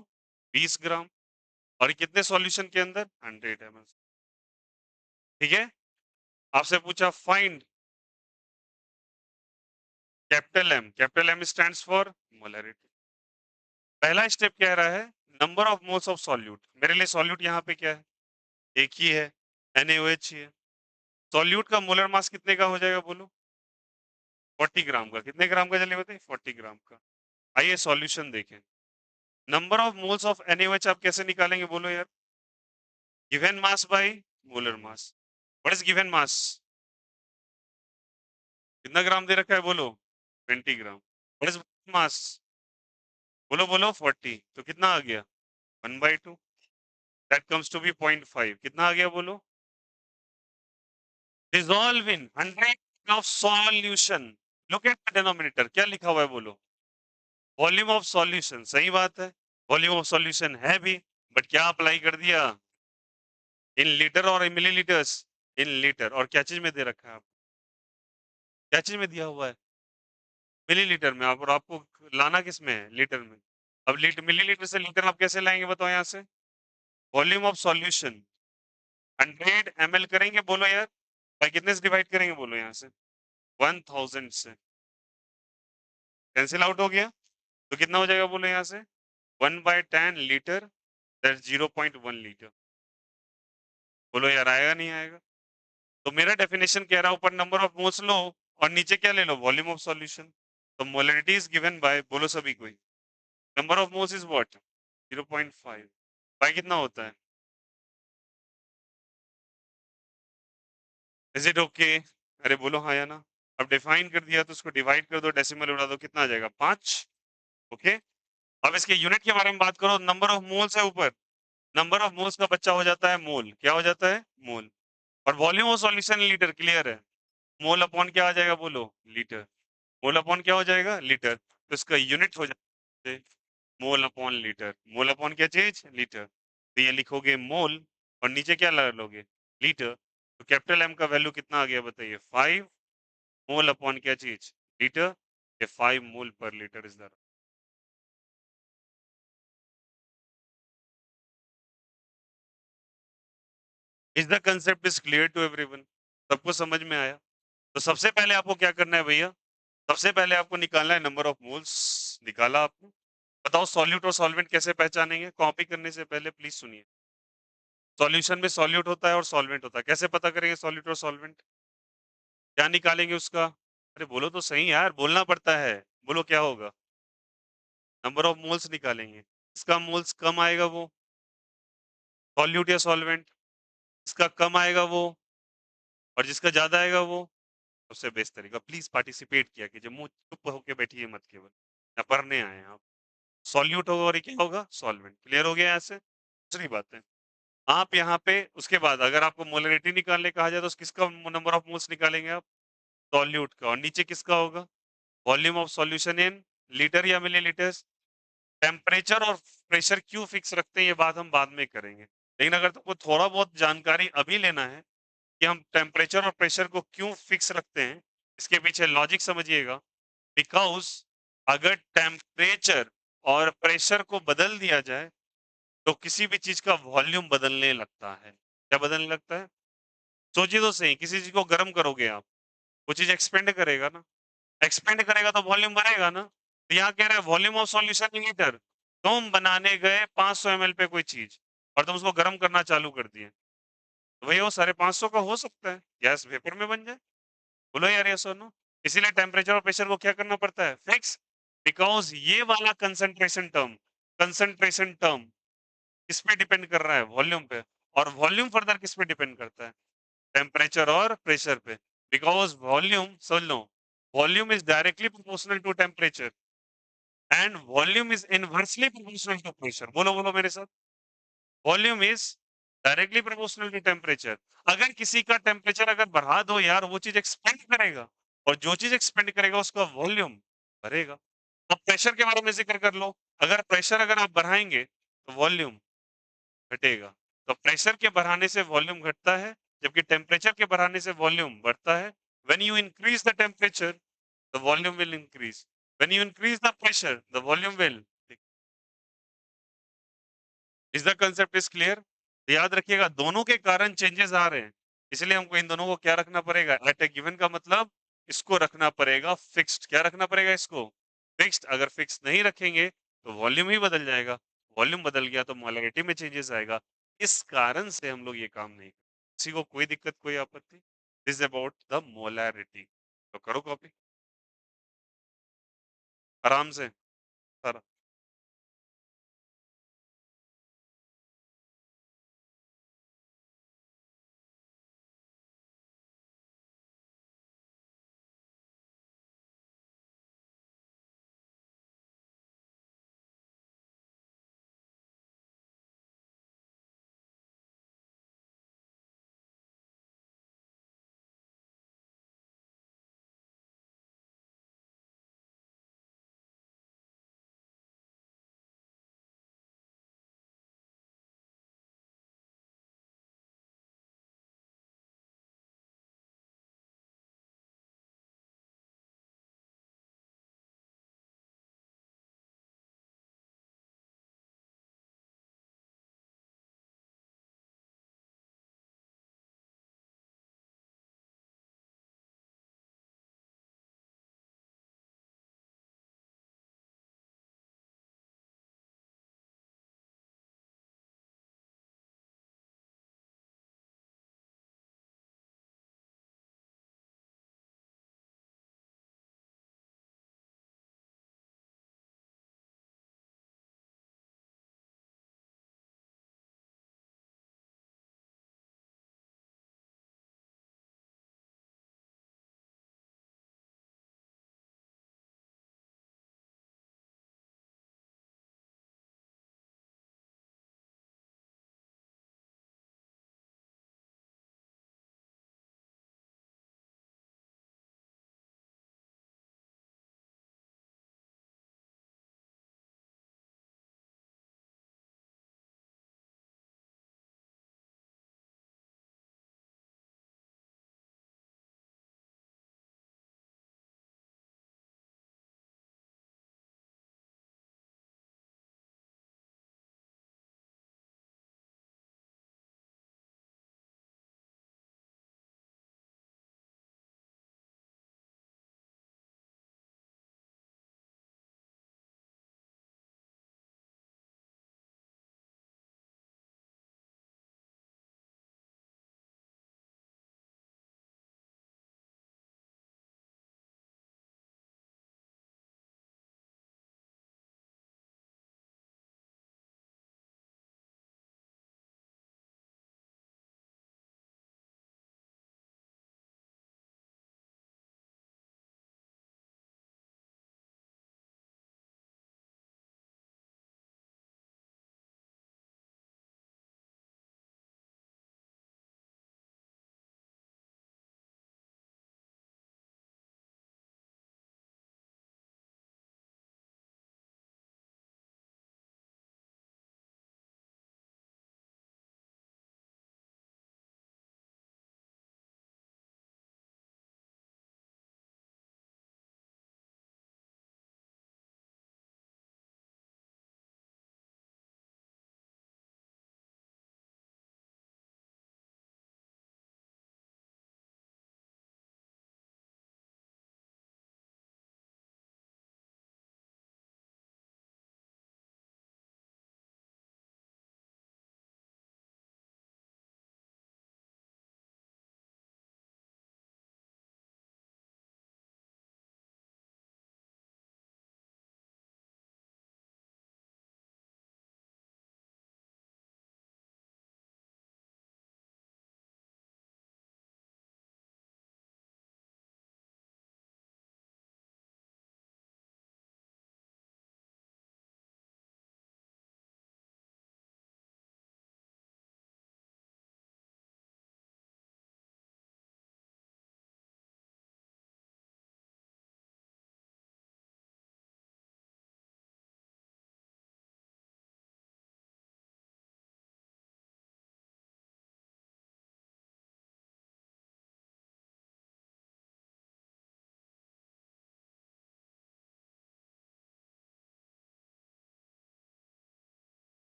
20 ग्राम, और कितने सॉल्यूशन के अंदर? 100 ml। ठीक है, आपसे पूछा find capital M, capital M stands for molarity. पहला स्टेप कह रहा है number of moles of solute. मेरे लिए सॉल्यूट यहाँ पे क्या है? एक ही है, NaOH ही है। सॉल्यूट का मोलर मास कितने का हो जाएगा बोलो? 40 ग्राम का। कितने ग्राम का चलिए बताइए? 40 ग्राम का। आइए सॉल्यूशन देखें। Number of moles of NaOH आप कैसे निकालेंगे बोलो यार? Given mass by molar mass. What is given mass? कितना ग्राम दे रखा है बोलो? 20 ग्राम। व्हाट इज मास? बोलो बोलो 40, तो कितना आ गया? 1/2, दैट कम्स टू बी 0.5। कितना आ गया बोलो? Dissolve in 100 of solution, look at the denominator, क्या लिखा हुआ है बोलो? Volume of solution. सही बात है, वॉल्यूम ऑफ सॉल्यूशन है भी, बट क्या अप्लाई कर दिया? इन लीटर और मिलीलीटर्स? In litre. और क्या चीज में दे रखा है आप? क्या चीज में दिया हुआ है? मिलीलीटर में। आप, और आपको लाना किस में है? लीटर में। अब लीटर, मिलीलीटर से लीटर आप कैसे लाएंगे बताओ? यहाँ से वॉल्यूम ऑफ सॉल्यूशन 100 ml करेंगे बोलो यार, भाई कितने से डिवाइड करेंगे बोलो? यहाँ से 1000 से कैंसिल आउट हो गया, तो कितना हो जाएगा बोलो? यहाँ से 1/10 लीटर, दैट 0.1 लीटर। बोलो यार आएगा नहीं आएगा? तो मेरा डेफिनेशन कह रहा है ऊपर नंबर ऑफ मोल्स लो और नीचे क्या ले लो? Volume of solution. तो मोलैरिटी इज गिवन बाय, बोलो सभी कोई, number of moles is what? 0.5 by कितना होता है? Is it okay? अरे बोलो हाँ या ना। अब डिफाइन कर दिया तो उसको डिवाइड कर दो, डेसिमल उड़ा दो, कितना आ जाएगा? 5। ओके, अब इसके यूनिट के बारे में बात करो। नंबर ऑफ मोल्स है ऊपर, नंबर ऑफ मोल्स का बच्चा हो जाता है मोल। क्या हो जाता है? मोल। और volume of solution litre, clear है? मोल अपॉन क्या आ जाएगा बोलो? लीटर। मोल अपॉन क्या हो जाएगा? लीटर। तो इसका यूनिट हो जाए मोल अपॉन लीटर। मोल अपॉन क्या चीज? लीटर। तो ये लिखोगे मोल, और नीचे क्या लगा लोगे? लीटर। तो कैपिटल एम का वैल्यू कितना आ गया बताइए, 5 मोल अपॉन क्या चीज, लीटर, ये 5 mole per litre is the, is the concept is clear to everyone, सबको समझ में आया? तो सबसे पहले आपको क्या करना है भैया, सबसे पहले आपको निकालना है नंबर ऑफ मोल्स, निकाला आपने, बताओ सॉल्यूट और सॉल्वेंट कैसे पहचानेंगे, कॉपी करने से पहले प्लीज सुनिए, सॉल्यूशन में सॉल्यूट होता है और सॉल्वेंट होता है, कैसे पता करेंगे सॉल्यूट और सॉल्वेंट, क्या निकालेंगे उसका, अरे बोलो तो सही यार, बोलना पड़ता है, बोलो क्या होगा, नंबर ऑफ मोल्स निकालेंगे, इसका मोल्स कम आएगा वो सॉल्यूट या सॉल्वेंट, इसका कम आएगा वो, और जिसका ज्यादा आएगा वो सबसे बेस्ट तरीका, प्लीज पार्टिसिपेट किया कीजिए, मुंह चुप होके बैठिए मत केवल, या पढ़ने आए हैं आप, सॉल्यूट होगा और ये क्या होगा सॉल्वेंट, क्लियर हो गया यहाँ से? दूसरी बात है, आप यहाँ पे उसके बाद अगर आपको मोलरिटी निकालने कहा जाए तो किसका नंबर ऑफ मोल्स निकालेंगे आप, सॉल्यूट का, और नीचे किसका होगा, volume of solution in litre या मिलीलीटर, टेम्परेचर और प्रेशर क्यों फिक्स रखते हैं ये बात हम बाद में करेंगे, लेकिन अगर तुमको थोड़ा बहुत जानकारी अभी लेना है कि हम टेम्परेचर और प्रेशर को क्यों फिक्स रखते हैं, इसके पीछे लॉजिक समझिएगा, बिकॉज अगर टेम्परेचर और प्रेशर को बदल दिया जाए तो किसी भी चीज का वॉल्यूम बदलने लगता है, क्या बदलने लगता है, सोचिए तो सही, किसी चीज को गर्म करोगे आप, वो चीज एक्सपेंड करेगा ना, एक्सपेंड करेगा तो वॉल्यूम बढ़ेगा ना, तो यहाँ कह रहा है volume of solution in litre, तुम बनाने गए 500 ml पे कोई चीज और तुम उसको गर्म करना चालू कर दिए, तो वही वो 550 का हो सकता है गैस वेपर में बन जाए, बोलो यार ये सुनो, इसीलिए टेम्परेचर और प्रेशर को क्या करना पड़ता है फिक्स, बिकॉज ये वाला कंसंट्रेशन टर्म किस पे डिपेंड कर रहा है, वॉल्यूम पे, और वॉल्यूम फर्दर किस पे डिपेंड करता है, टेम्परेचर और प्रेशर पे, बिकॉज वॉल्यूम समझ लो, volume is directly proportional to temperature and volume is inversely proportional to pressure, बोलो बोलो मेरे साथ, volume is directly proportional to temperature, अगर किसी का टेम्परेचर अगर बढ़ा दो यार वो चीज एक्सपेंड करेगा, और जो चीज एक्सपेंड करेगा उसका वॉल्यूम बढ़ेगा, अब प्रेशर के बारे में जिक्र कर लो, अगर प्रेशर अगर आप बढ़ाएंगे तो वॉल्यूम घटेगा, तो प्रेशर के बढ़ाने से वॉल्यूम घटता है जबकि टेम्परेचर के बढ़ाने से वॉल्यूम बढ़ता है, when you increase the temperature the volume will increase, when you increase the pressure the volume will, is the concept is clear, याद रखिएगा दोनों के कारण चेंजेस आ रहे हैं, इसलिए हमको इन दोनों को क्या रखना पड़ेगा, एट ए गिवन का मतलब इसको रखना पड़ेगा फिक्स्ड, क्या रखना पड़ेगा इसको फिक्स्ड, अगर फिक्स नहीं रखेंगे तो वॉल्यूम ही बदल जाएगा, वॉल्यूम बदल गया तो मोलरिटी में चेंजेस आएगा, इस कारण से हम लोग ये काम नहीं करते, किसी को कोई दिक्कत कोई आपत्ति, दिस अबाउट द मोलरिटी, तो करो कॉपी आराम से सारा।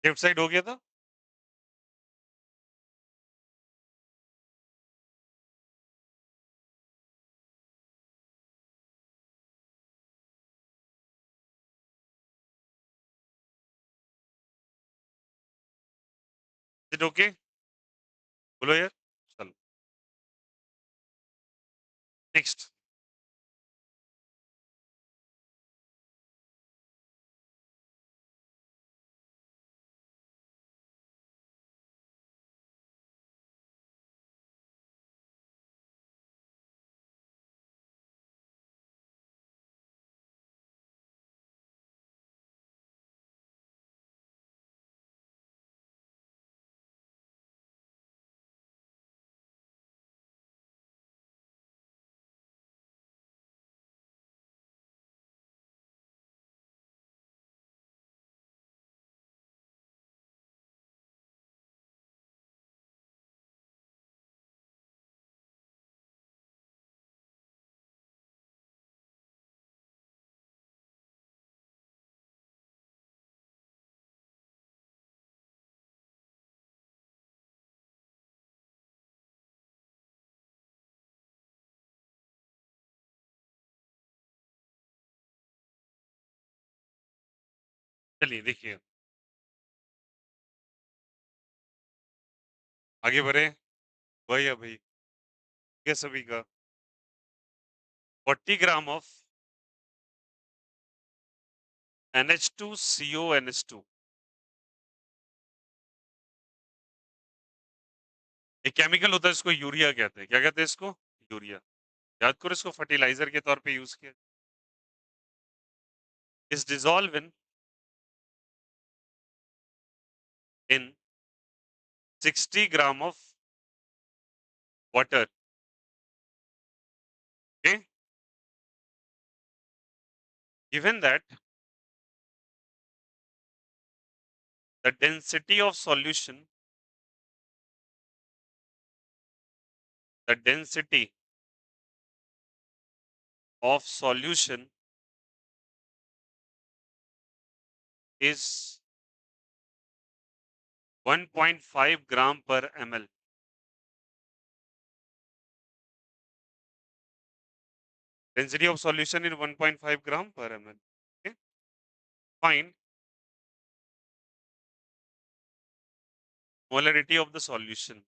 लेफ्ट साइड हो गया था? Is it okay? बोलो यार। चलो नेक्स्ट। चलिए देखिए, आगे बढ़े। वही है भाई, ये सभी का 40 ग्राम ऑफ NH2CONH2। एक केमिकल होता है, इसको यूरिया कहते हैं। क्या कहते हैं इसको? यूरिया। याद करो, इसको फर्टिलाइजर के तौर पे यूज किया। Is dissolve in 60 gram of water. Okay, given that the density of solution is 1.5 gram per ml. Density of solution is 1.5 gram per ml. Okay, find molarity of the solution.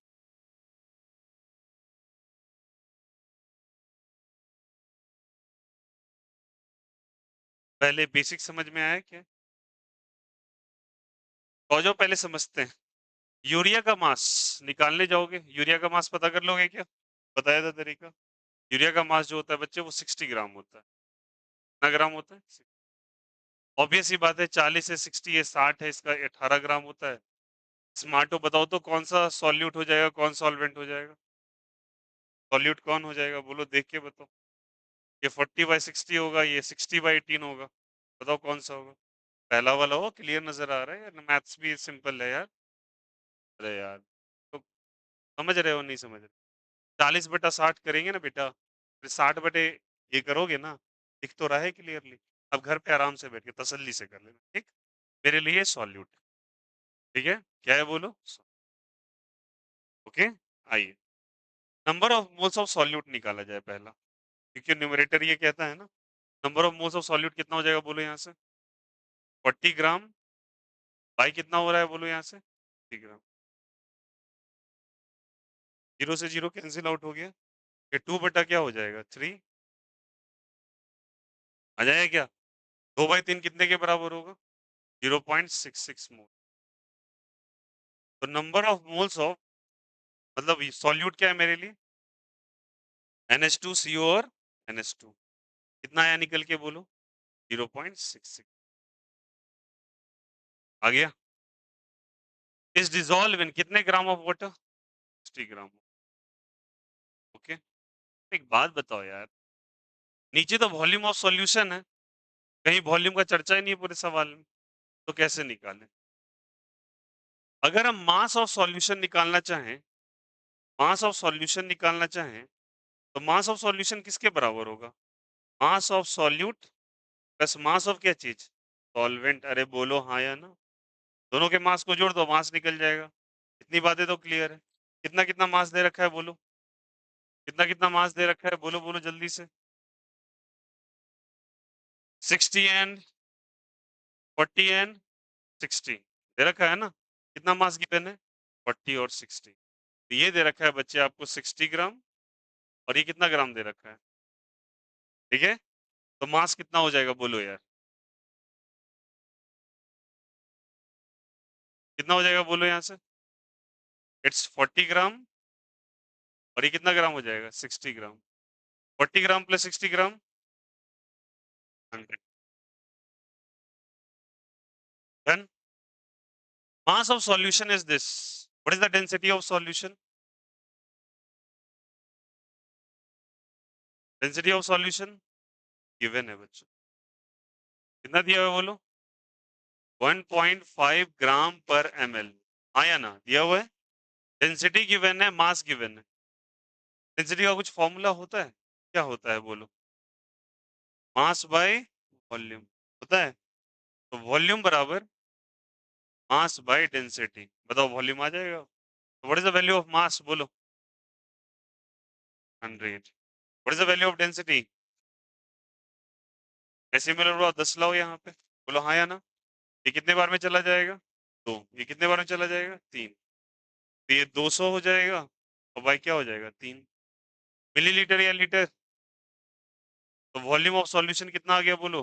पहले basic समझ में आया क्या? तो जो पहले समझते हैं, यूरिया का मास निकालने जाओगे, यूरिया का मास पता कर लोगे क्या? बताया था तरीका। यूरिया का मास जो होता है बच्चे, वो 60 ग्राम होता है। कितना ग्राम होता है? ऑब्वियस ही बात है, 40 से 60 ये 60 है, इसका 18 ग्राम होता है। स्मार्टो बताओ तो कौन सा सॉल्यूट हो जाएगा, कौन सॉल्वेंट हो जाएगा? सॉल्यूट कौन हो जाएगा, बोलो देख के बताओ। ये 40/60 होगा, ये 60/18 होगा। बताओ कौन सा होगा? पहला वाला हो। क्लियर नजर आ रहा है यार? मैथ्स भी सिंपल है यार। अरे यार, तो समझ रहे हो नहीं समझ रहे? 40/60 करेंगे ना बेटा, फिर 60 बटे ये करोगे ना, दिख तो रहा है क्लियरली। अब घर पे आराम से बैठ के तसल्ली से कर लेना, ठीक? मेरे लिए सॉल्यूट। ठीक है, क्या है बोलो? ओके, आइए। Number of moles of solute निकाला जाए पहला, क्योंकि न्यूमरेटर ये कहता है ना। Number of moles of solute कितना हो जाएगा बोलो यहाँ से? 40 ग्राम बाई कितना हो रहा है बोलो यहाँ से? 30 ग्राम। जीरो से जीरो कैंसिल आउट हो गया। ये 2 बटा क्या हो जाएगा? 3। आ जाएगा क्या? 2/3 कितने के बराबर होगा? 0.66 मोल। तो नंबर ऑफ मोल्स ऑफ, मतलब सॉल्यूट क्या है मेरे लिए? NH2CO और NH2। कितना आया निकल के बोलो? 0.66। आ गया। इस डिजॉल्व इन कितने ग्राम ऑफ वाटर? 60 ग्राम। ओके, एक बात बताओ यार, नीचे तो वॉल्यूम ऑफ सॉल्यूशन है, कहीं वॉल्यूम का चर्चा ही नहीं है पूरे सवाल में, तो कैसे निकालें? अगर हम मास ऑफ सॉल्यूशन निकालना चाहें, मास ऑफ सॉल्यूशन निकालना चाहें, तो मास ऑफ सॉल्यूशन किसके बराबर होगा? Mass of solute plus mass of क्या चीज? सॉल्वेंट। अरे बोलो हाँ या ना? दोनों के मास को जोड़ दो, मास निकल जाएगा। इतनी बातें तो क्लियर है। कितना कितना मास दे रखा है बोलो, कितना कितना मास दे रखा है बोलो बोलो जल्दी से। 60 एंड 40 एंड 60 दे रखा है ना। कितना मास गिवन है? 40 और 60। तो ये दे रखा है बच्चे आपको 60 ग्राम, और ये कितना ग्राम दे रखा है? ठीक है, तो मास कितना हो जाएगा बोलो यार, कितना हो जाएगा बोलो यहाँ से? इट्स 40 ग्राम, और ये कितना ग्राम हो जाएगा? 60 ग्राम। 40 gram plus 60 gram 100। Then mass of solution is this. What is the density of solution? Density of solution given है बच्चों, कितना दिया हुआ है बोलो? 1.5 ग्राम पर ml। आया ना, दिया हुआ है। डेंसिटी गिवन है, मास गिवन है। डेंसिटी का कुछ फॉर्मूला होता है? क्या होता है बोलो? मास बाय वॉल्यूम होता है। तो वॉल्यूम बराबर मास बाय डेंसिटी। बताओ वॉल्यूम आ जाएगा। What is the value of mass बोलो? 100। What is the value of density? ऐसे में लो 10 लाओ यहाँ पे, बोलो हाँ या ना। ये कितने बार में चला जाएगा? 2। ये कितने बार में चला जाएगा? 3। तो ये 200 हो जाएगा, और बाई क्या हो जाएगा? 3 मिलीलीटर या लीटर। तो वॉल्यूम ऑफ सॉल्यूशन कितना आ गया बोलो?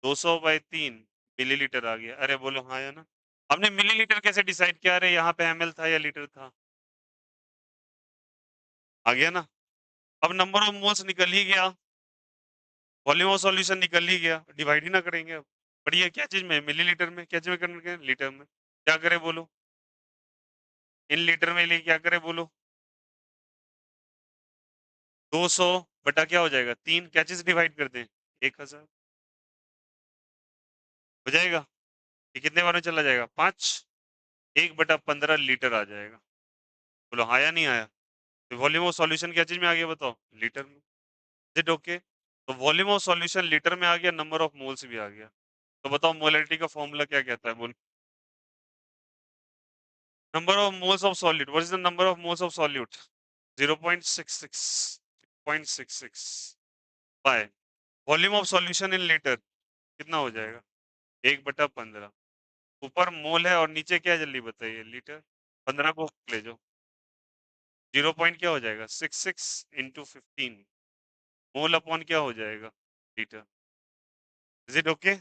200 बाई 3 मिलीलीटर आ गया। अरे बोलो हाँ या ना। हमने मिलीलीटर कैसे डिसाइड किया? अरे यहाँ पे ml था या लीटर था? आ गया ना। अब नंबर ऑफ मोल्स निकल ही गया, वॉल्यूम ऑफ सॉल्यूशन निकल ही गया, डिवाइड ही ना करेंगे अब। पर ये क्या चीज में? मिलीलीटर में। क्या चीज में करेंगे? लीटर में। क्या करे बोलो? इन लीटर में लिए क्या करे बोलो? 200 बटा क्या हो जाएगा? 3। क्या चीज डिवाइड कर दें? 1000 हो जाएगा। ये कितने बार में चला जाएगा? 5। 1/15 लीटर आ जाएगा। बोलो हाँ या नहीं आया? तो वॉल्यूम ऑफ सॉल्यूशन क्या चीज में आ गया बताओ? लीटर में। Is it okay? तो वॉल्यूम ऑफ सॉल्यूशन लीटर में आ गया, नंबर ऑफ मोल्स भी आ गया। तो बताओ मोलैरिटी का फॉर्मूला क्या कहता है बोल? Number of moles of solute. What is the number of moles of solute? 0.66 0.66 bye volume of solution in litre. कितना हो जाएगा? 1/15। ऊपर मोल है और नीचे क्या है जल्दी बताइए? लीटर। 15 को ले जाओ। 0 पॉइंट क्या हो जाएगा? 66 इंटू 15 मोल अपॉन क्या हो जाएगा? लीटर। Is it okay?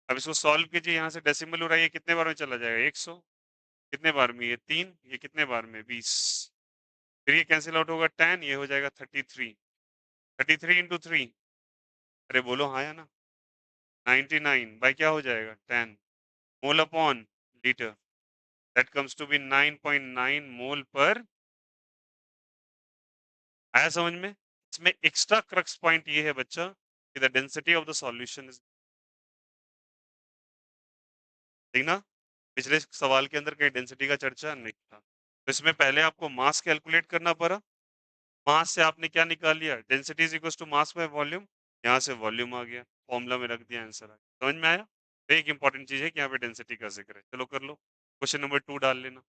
अब इसको सॉल्व कीजिए, यहाँ से डेसिमल उड़ाइए, कितने बार में चला जाएगा? 100। कितने बार में? ये 3। ये कितने बार में? 20। फिर ये कैंसिल आउट होगा 10, ये हो जाएगा 33। 33 इंटू 3। अरे बोलो हाँ या ना। 99 बाई क्या हो जाएगा? 10 mole upon litre. That comes to be 9.9 mole per. आया समझ में? इसमें एक्स्ट्रा क्रक्स पॉइंट ये है बच्चा कि the density of the solution is, ठीक ना। पिछले सवाल के अंदर कहीं डेंसिटी का चर्चा नहीं था, तो इसमें पहले आपको मास कैलकुलेट करना पड़ा। मास से आपने क्या निकाल लिया? Density is equal to mass by volume. यहाँ से वॉल्यूम आ गया, फॉर्मूला में रख दिया, आंसर आ गया। समझ में आया? तो एक इंपॉर्टेंट चीज है कि यहाँ पे डेंसिटी का जिक्र है। चलो कर लो, क्वेश्चन नंबर 2 डाल लेना।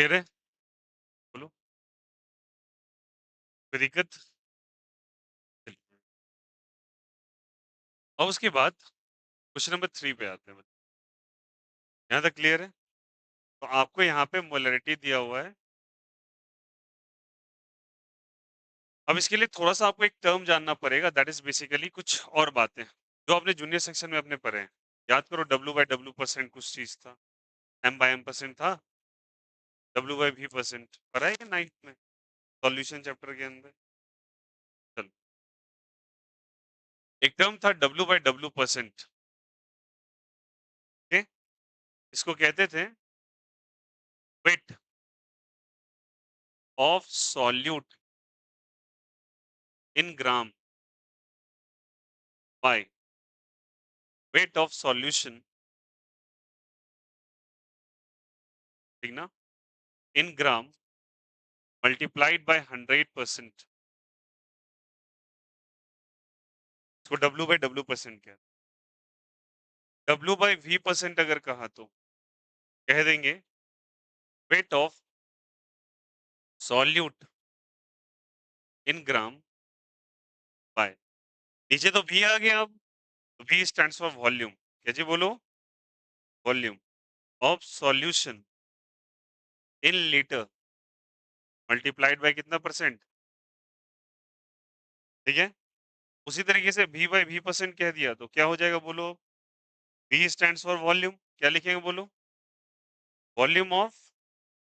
क्लियर है? बोलो। कोई दिक्कत? चलिए। और उसके बाद क्वेश्चन नंबर 3 पे आते हैं। यहाँ तक क्लियर है? तो आपको यहाँ पे मोलैरिटी दिया हुआ है। अब इसके लिए थोड़ा-सा आपको एक टर्म जानना पड़ेगा, दैट इज़ बेसिकली कुछ और बातें, जो आपने जूनियर सेक्शन में अपने पढ़े हैं। याद करो W/W% कुछ चीज़ था, M/M% था, W/V% पढ़ा है क्या 9th में? सॉल्यूशन चैप्टर के अंदर? चलो, एक टर्म था W/W%, ओके? इसको कहते थे weight of solute in gram by weight of solution, ठीक ना? इन ग्राम मल्टीप्लाइड बाय 100%, इसको W/W% कहते हैं। W/V% अगर कहा तो कह देंगे weight of solute in gram bye, नीचे तो V आ गया, अब V स्टैंड्स फॉर वॉल्यूम, क्या जी बोलो? Volume of solution in litre multiplied by कितना परसेंट, ठीक है? उसी तरीके से V/V% कह दिया तो क्या हो जाएगा बोलो? V स्टैंड्स फॉर वॉल्यूम, क्या लिखेंगे बोलो? वॉल्यूम ऑफ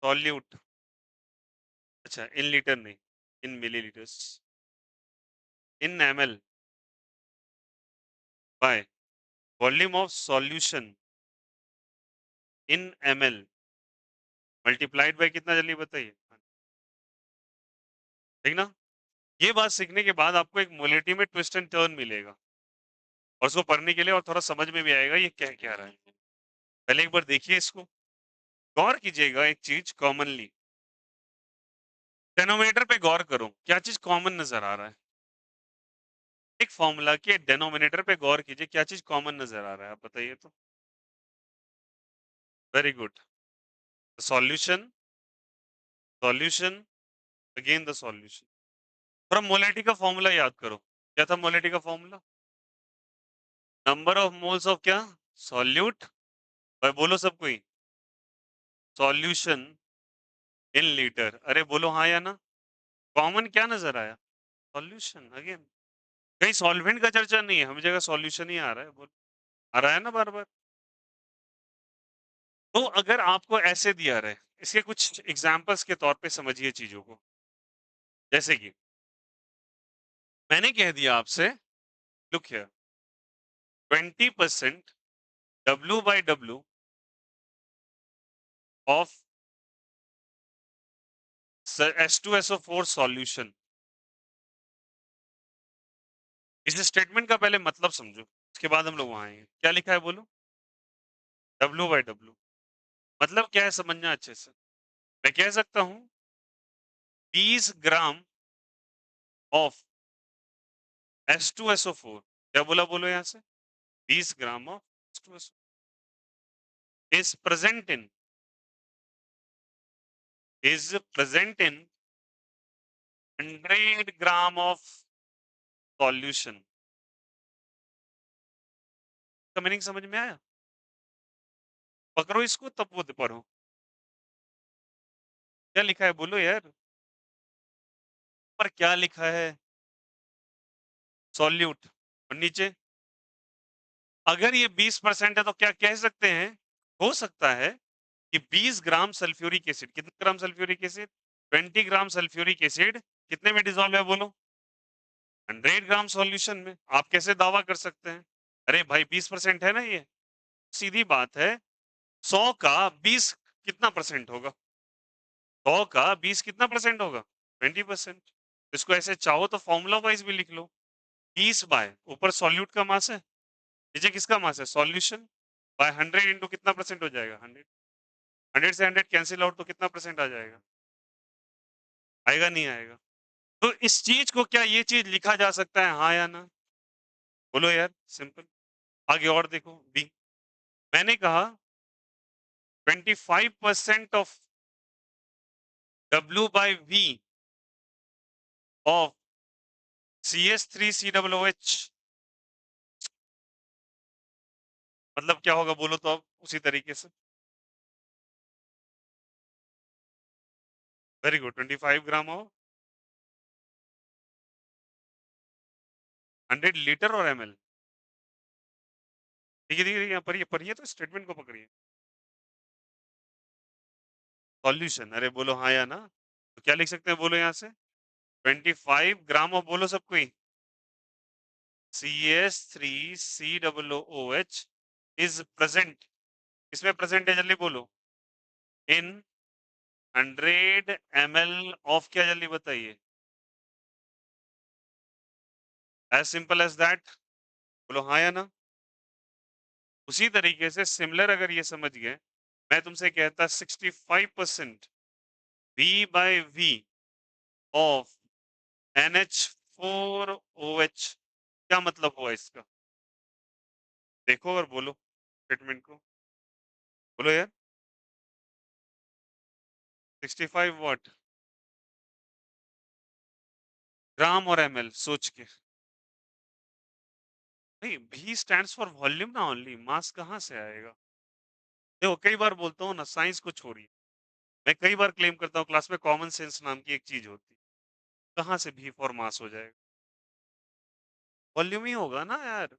सॉल्यूट, अच्छा इन लीटर नहीं, in millilitres, in ml by volume of solution in ml multiplied by कितना, जल्दी बताइए, ठीक ना? ये बात सीखने के बाद आपको एक मोलैरिटी में ट्विस्ट एंड टर्न मिलेगा और उसको पढ़ने के लिए और थोड़ा समझ में भी आएगा ये कह क्या रहा है। पहले एक बार देखिए इसको, गौर कीजिएगा एक चीज कॉमनली, डेनोमिनेटर पे गौर करो, क्या चीज कॉमन नजर आ रहा है? एक फॉर्मूला के डेनोमिनेटर पे गौर कीजिए, क्या चीज कॉमन नजर आ रहा है, आप बताइए तो। Very good, solution, solution, again the solution. थोड़ा मोलैरिटी का फॉर्मूला याद करो, क्या था मोलैरिटी का formula? Number of moles of क्या? सॉल्यूट, भाई बोलो सब कोई, सॉल्यूशन इन लीटर, अरे बोलो हाँ या ना? कॉमन क्या नजर आया? सॉल्यूशन, अगेन कहीं सॉल्वेंट का चर्चा नहीं है, हमें जगह सॉल्यूशन ही आ रहा है, बोल आ रहा है ना बार बार। तो अगर आपको ऐसे दिया रहे, इसके कुछ एग्जांपल्स के तौर पे समझिए चीजों को, जैसे कि मैंने कह दिया आपसे, look here, 20% W/W of H2SO4 solution. इस स्टेटमेंट का पहले मतलब समझो, उसके बाद हम लोग वहां आएंगे। क्या लिखा है बोलो? W/W मतलब क्या है, समझना अच्छे से। मैं कह सकता हूं 20 ग्राम ऑफ H2SO4, क्या बोला बोलो यहां से? 20 gram of H2SO is present in 100 gram of solution. का मीनिंग समझ में आया? पकड़ो इसको तब वो पढ़ो, क्या लिखा है बोलो यार, पर क्या लिखा है? सॉल्यूट, और नीचे अगर ये 20% है तो क्या कह सकते हैं, हो सकता है कि 20 ग्राम सल्फ्यूरिक एसिड, कितने ग्राम सल्फ्यूरिक एसिड? 20 ग्राम सल्फ्यूरिक एसिड कितने में डिजोल्व है बोलो? 100 ग्राम सॉल्यूशन में। आप कैसे दावा कर सकते हैं? अरे भाई 20% है ना ये, सीधी बात है। 100 का 20 कितना परसेंट होगा? 100 का 20 कितना परसेंट होगा? 20%। इसको ऐसे चाहो तो फॉर्मूला वाइज भी लिख लो, 20 बाय ऊपर सॉल्यूट का मास है, नीचे किसका मास है? सॉल्यूशन, बाय 100 इंटू कितना परसेंट हो जाएगा? 100। 100 से 100 कैंसिल आउट तो कितना परसेंट आ जाएगा? आएगा नहीं आएगा? तो इस चीज को क्या ये चीज लिखा जा सकता है, हाँ या ना? बोलो यार, सिंपल। आगे और देखो, बी, मैंने कहा 25% ऑफ W/V of CH3COOH मतलब क्या होगा बोलो तो अब उसी तरीके से। वेरी गुड, 25 ग्राम हो 100 लीटर और ml। देखिए यहाँ पढ़िए तो स्टेटमेंट को पकड़िए। सॉल्यूशन, अरे बोलो हाँ या ना। तो क्या लिख सकते हैं बोलो यहाँ से, 25 ग्राम ऑफ बोलो सबको ही, CH3COOH इज प्रेजेंट, इसमें प्रेजेंट है जल्दी बोलो, इन 100 ml ऑफ क्या जल्दी बताइए, एज सिंपल एज दैट, बोलो हाँ या ना। उसी तरीके से सिमिलर अगर ये समझ गए, मैं तुमसे कहता 65% V/V ऑफ NH4OH, क्या मतलब हुआ इसका, देखो और बोलो स्टेटमेंट को, बोलो यार। 65 व्हाट, ग्राम और ml सोच के। नहीं, V स्टैंड्स फॉर वॉल्यूम ना, ओनली मास कहाँ से आएगा। देखो कई बार बोलता हूँ ना, साइंस को छोड़िए, मैं कई बार क्लेम करता हूँ क्लास में कॉमन सेंस नाम की एक चीज होती है, कहाँ से V फॉर मास हो जाएगा, वॉल्यूम ही होगा ना यार।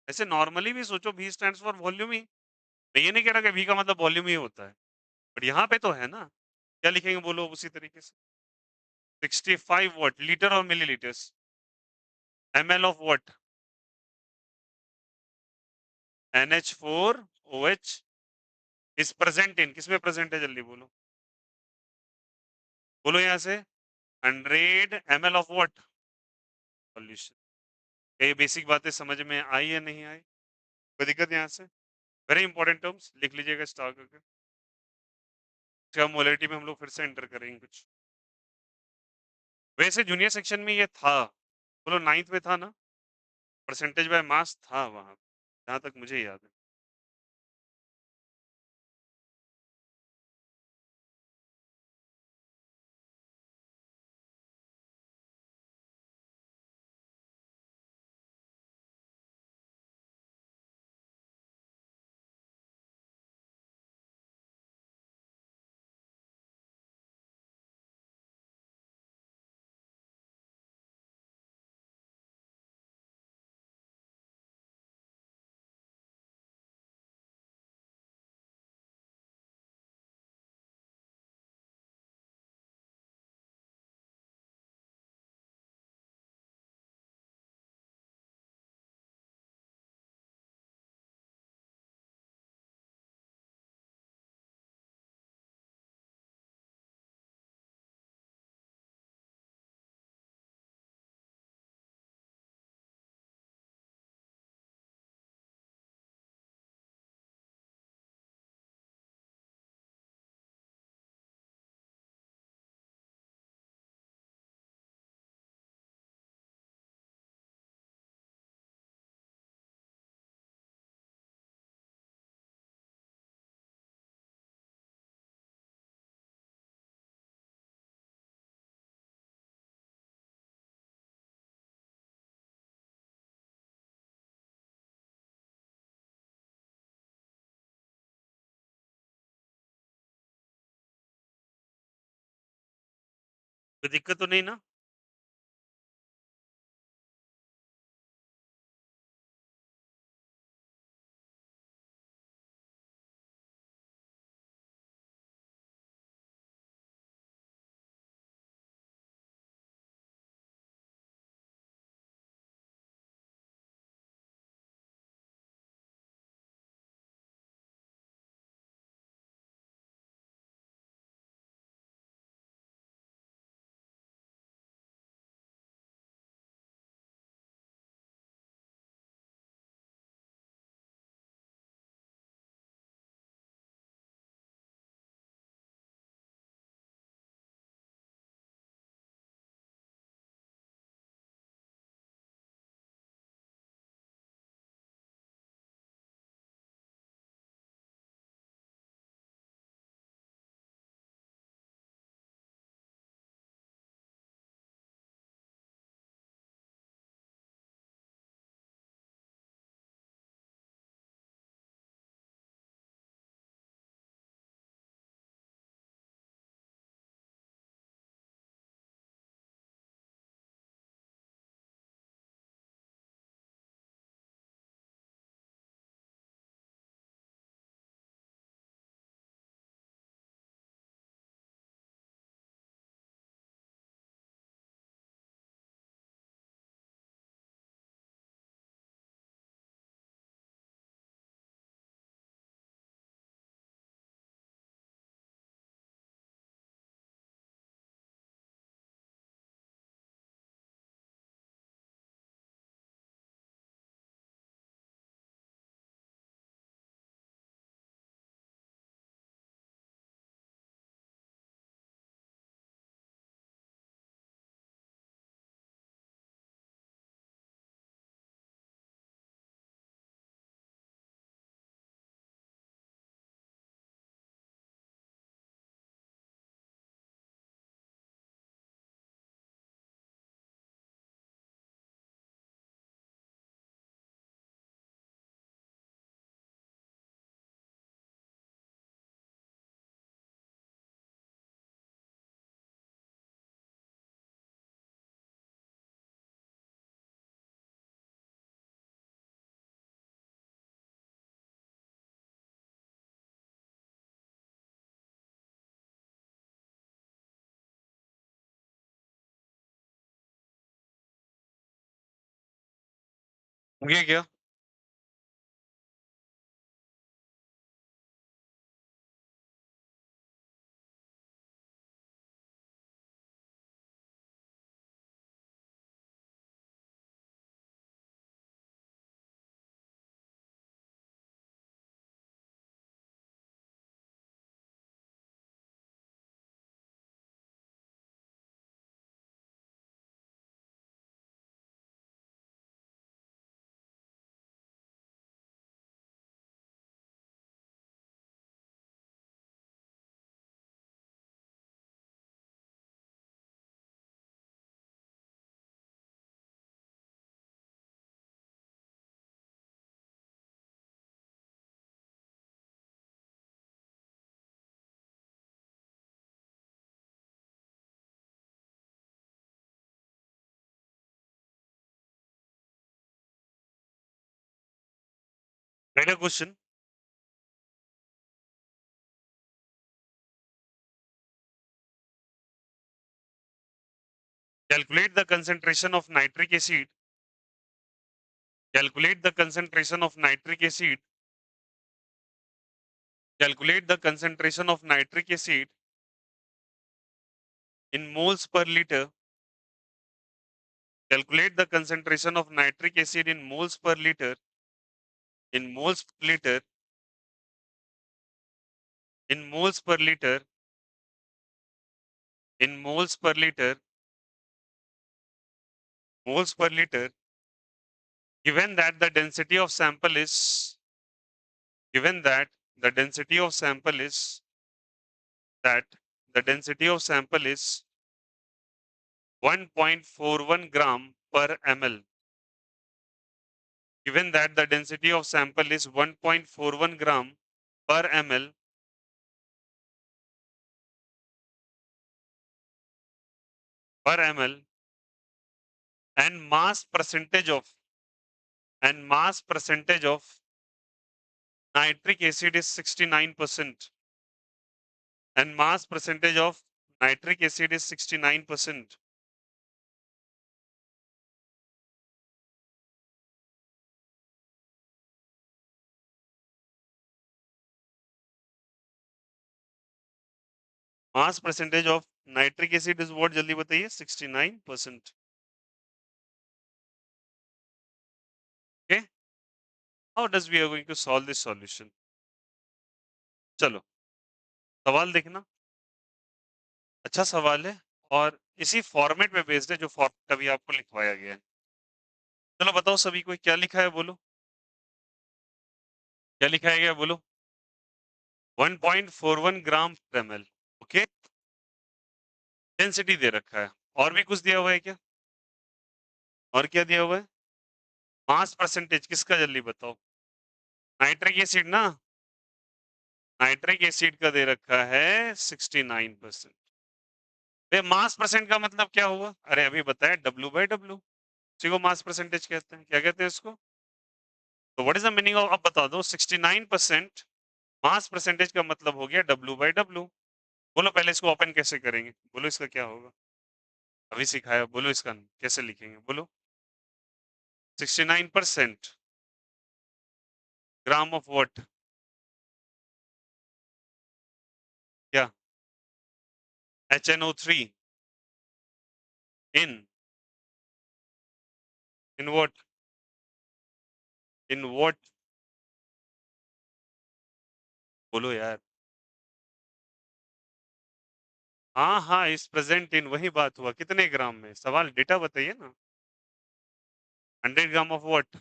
ऐसे नॉर्मली भी सोचो, V स्टैंड्स फॉर वॉल्यूम ही, मैं ये नहीं कह रहा कि V का मतलब वॉल्यूम ही होता है, बट यहाँ पे तो है ना। क्या लिखेंगे बोलो उसी तरीके से, 65 व्हाट लीटर और millilitres, ml of what, NH4OH is present in, किसमें प्रेजेंट है जल्दी बोलो, बोलो यहाँ से, 100 ml ऑफ व्हाट सॉल्यूशन। ये बेसिक बातें समझ में आई या नहीं आई, कोई दिक्कत यहाँ से। वेरी इंपॉर्टेंट टर्म्स लिख लीजिएगा स्टार करके, क्या मोलरिटी में हम लोग फिर से एंटर करेंगे कुछ। वैसे जूनियर सेक्शन में ये था, बोलो 9th में था ना, परसेंटेज बाय मास था वहां, जहां तक मुझे याद है। कोई दिक्कत तो नहीं ना। ये क्या? पहला question, calculate the concentration of nitric acid, calculate the concentration of nitric acid, calculate the concentration of nitric acid in moles per liter, calculate the concentration of nitric acid in moles per liter, in moles per liter, in moles per liter, in moles per liter, moles per liter, given that the density of sample is, given that the density of sample is, that the density of sample is 1.41 gram per ml, given that the density of sample is 1.41 gram per ml, per ml, and mass percentage of nitric acid is 69%, and mass percentage of nitric acid is 69%. Mass percentage of nitric acid is what? जल्दी बताइए. 69%. Okay. How does we are going to solve this solution? चलो सवाल देखना. अच्छा सवाल है और इसी फॉर्मेट में बेस्ड है जो फॉर्मेट अभी आपको लिखवाया गया है. चलो बताओ सभी को क्या लिखा है, बोलो क्या लिखा गया, बोलो. 1.41 ग्राम पर ml. ओके. डेंसिटी दे रखा है. और भी कुछ दिया हुआ है क्या? और क्या दिया हुआ है? मास परसेंटेज किसका, जल्दी बताओ. नाइट्रिक एसिड ना. नाइट्रिक एसिड का दे रखा है 69%. मास परसेंट का मतलब क्या हुआ? अरे अभी बताया, W/W. उसी को मास परसेंटेज कहते हैं. क्या कहते हैं इसको? तो what is the meaning of, अब बता दो. 69% मास परसेंटेज का मतलब हो गया W/W. बोलो पहले इसको ओपन कैसे करेंगे, बोलो इसका क्या होगा. अभी सिखाया, बोलो इसका कैसे लिखेंगे, बोलो. 69% ग्राम ऑफ व्हाट, क्या? HNO3 in in what, in what, बोलो यार. हाँ हाँ, इस प्रेजेंट इन वही बात हुआ. कितने ग्राम में? सवाल डेटा बताइए ना. 100 ग्राम ऑफ व्हाट.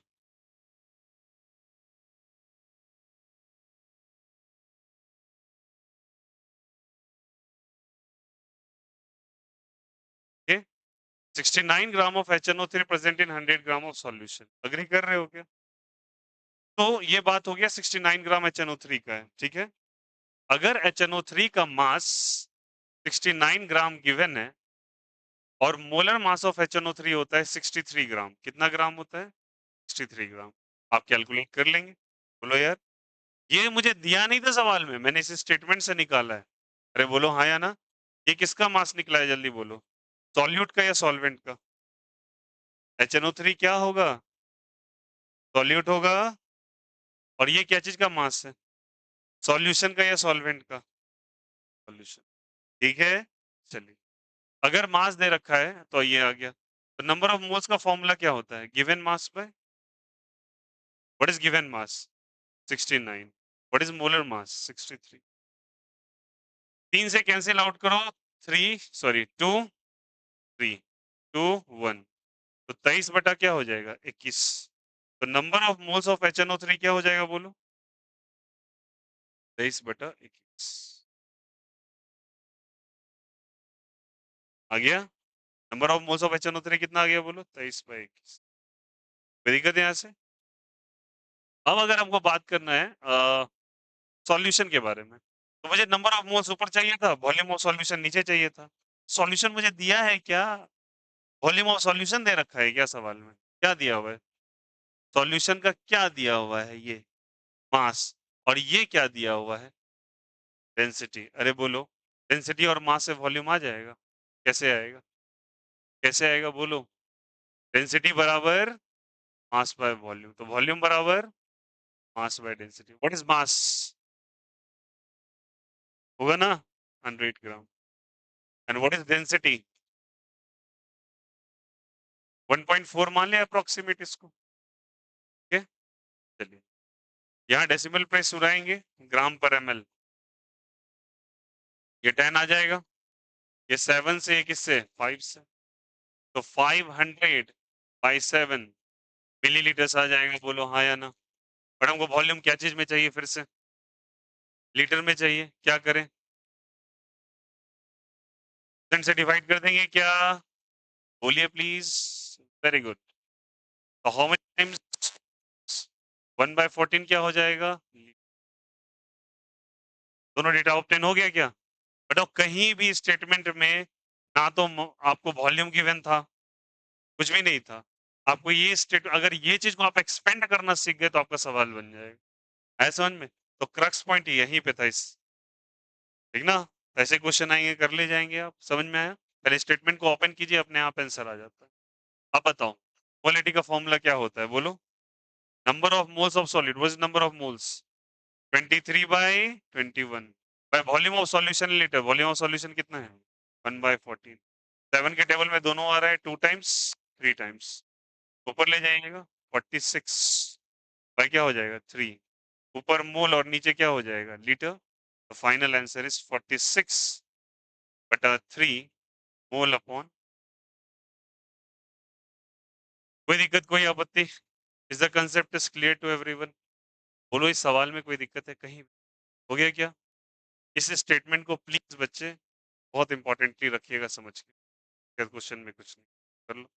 ये 69 gram of HNO3 present in 100 gram of solution. Agree कर रहे हो क्या? तो ये बात हो गया 69 ग्राम HNO3 का है. ठीक है. अगर HNO3 का मास 69 ग्राम गिवन है और मोलर मास ऑफ HNO3 होता है 63 ग्राम. कितना ग्राम होता है? 63 ग्राम. आप कैलकुलेट कर लेंगे. बोलो यार. ये मुझे दिया नहीं था सवाल में, मैंने इस स्टेटमेंट से निकाला है. अरे बोलो हाँ या ना. ये किसका मास निकला है, जल्दी बोलो. सॉल्यूट का या सॉल्वेंट का? HNO3 क्या होगा? सॉल्यूट होगा, और ये क्या चीज का मास है? सॉल्यूशन का या सॉल्वेंट का? सॉल्यूशन। ठीक है, चलिए। अगर मास दे रखा है तो ये आ गया। तो नंबर ऑफ मोल्स का फॉर्मूला क्या होता है? Given mass bye, what is given mass? 69। What is molar mass? 63। 3 से कैंसिल आउट करो, 3 2 1, तो 23 बटा क्या हो जाएगा? 21। तो number of moles of HNO3 क्या हो जाएगा बोलो? 23 बटा 21 आ गया। Number of moles of HNO3 कितना आ गया बोलो? 23/21। कोई दिक्कत है यहाँ से? अब अगर हमको बात करना है सॉल्यूशन के बारे में, तो मुझे नंबर ऑफ मोल्स ऊपर चाहिए था, वॉल्यूम ऑफ सॉल्यूशन नीचे चाहिए था। सॉल्यूशन मुझे दिया है क्या? वॉल्यूम ऑफ सॉल्यूशन दे रखा है क्या सवाल में? क्या दिया हुआ है? सॉल्यूशन का क्या दिया हुआ है? ये मास। और ये क्या दिया हुआ है? डेंसिटी। अरे बोलो, डेंसिटी और मास से वॉल्यूम आ जाएगा? कैसे आएगा? कैसे आएगा बोलो? डेंसिटी बराबर मास बाय वॉल्यूम, तो वॉल्यूम बराबर mass by density. What is mass? होगा ना, 100 ग्राम। And what is density? 1.4 मान लिया अप्रोक्सीमेट इसको। ठीक है, चलिए। यहाँ डेसिमल प्लेस उड़ाएंगे, ग्राम पर ml। ये 10 आ जाएगा, ये 7 से, ये किससे? 5 से। तो 500/7 मिलीलीटर्स आ जाएगा। बोलो हाँ या ना? बट हमको वॉल्यूम क्या चीज में चाहिए? फिर से लीटर में चाहिए। क्या करें? से डिवाइड कर देंगे क्या? बोलिए प्लीज। Very good. तो हाउ मच टाइम्स 1/14 क्या हो जाएगा? दोनों डेटा ऑब्टेन हो गया क्या? बताओ, कहीं भी स्टेटमेंट में ना तो आपको वॉल्यूम गिवन था, कुछ भी नहीं था। आपको ये स्टेट, अगर ये चीज को आप एक्सपेंड करना सीख गए तो आपका सवाल बन जाएगा। है समझ में? तो क्रक्स पॉइंट यहीं पे था इस, ठीक ना? ऐसे क्वेश्चन आएंगे, कर ले जाएंगे आप। समझ में आया? पहले स्टेटमेंट को ओपन कीजिए, अपने आप आंसर आ जाता है। अब बताओ, क्वालिटी का फॉर्मूला क्या होता है बोलो? Number of moles of solid, what is number of moles? 23/21 bye volume of solution litre. Volume of solution कितना है? 1/14। 7 के टेबल में दोनों आ रहा है, 2 टाइम्स 3 टाइम्स, ऊपर ले जाइएगा। 46 बाय क्या हो जाएगा? 3। ऊपर मोल और नीचे क्या हो जाएगा? लीटर। तो final answer is 46/3 mole upon. कोई दिक्कत, कोई आपत्ति? Is the concept is clear to everyone? बोलो, इस सवाल में कोई दिक्कत है कहीं? हो गया क्या? इस स्टेटमेंट को प्लीज बच्चे बहुत इंपॉर्टेंटली रखिएगा समझ के, क्वेश्चन में कुछ नहीं। कर लो।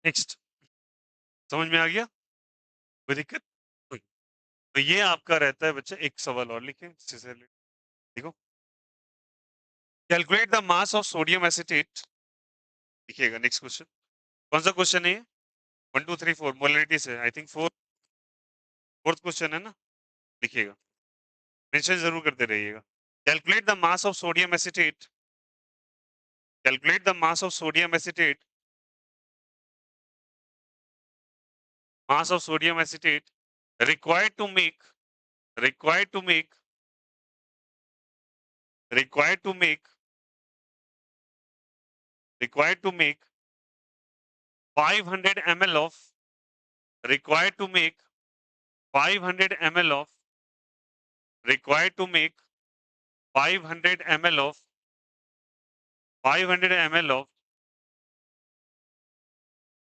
नेक्स्ट, समझ में आ गया? कोई दिक्कत? कोई। तो ये आपका रहता है बच्चा, एक सवाल और लिखें इससे से देखो, calculate the mass of sodium acetate. लिखिएगा नेक्स्ट क्वेश्चन। कौन सा क्वेश्चन है ये? 1 2 3 4 मोलरिटी से, आई थिंक फोर्थ क्वेश्चन है ना? लिखिएगा, मेंशन जरूर करते रहिएगा। Calculate the mass of sodium acetate, calculate the mass of sodium acetate, mass of sodium acetate required to make required to make required to make required to make 500 ml of required to make 500 ml of required to make 500 ml of 500 ml of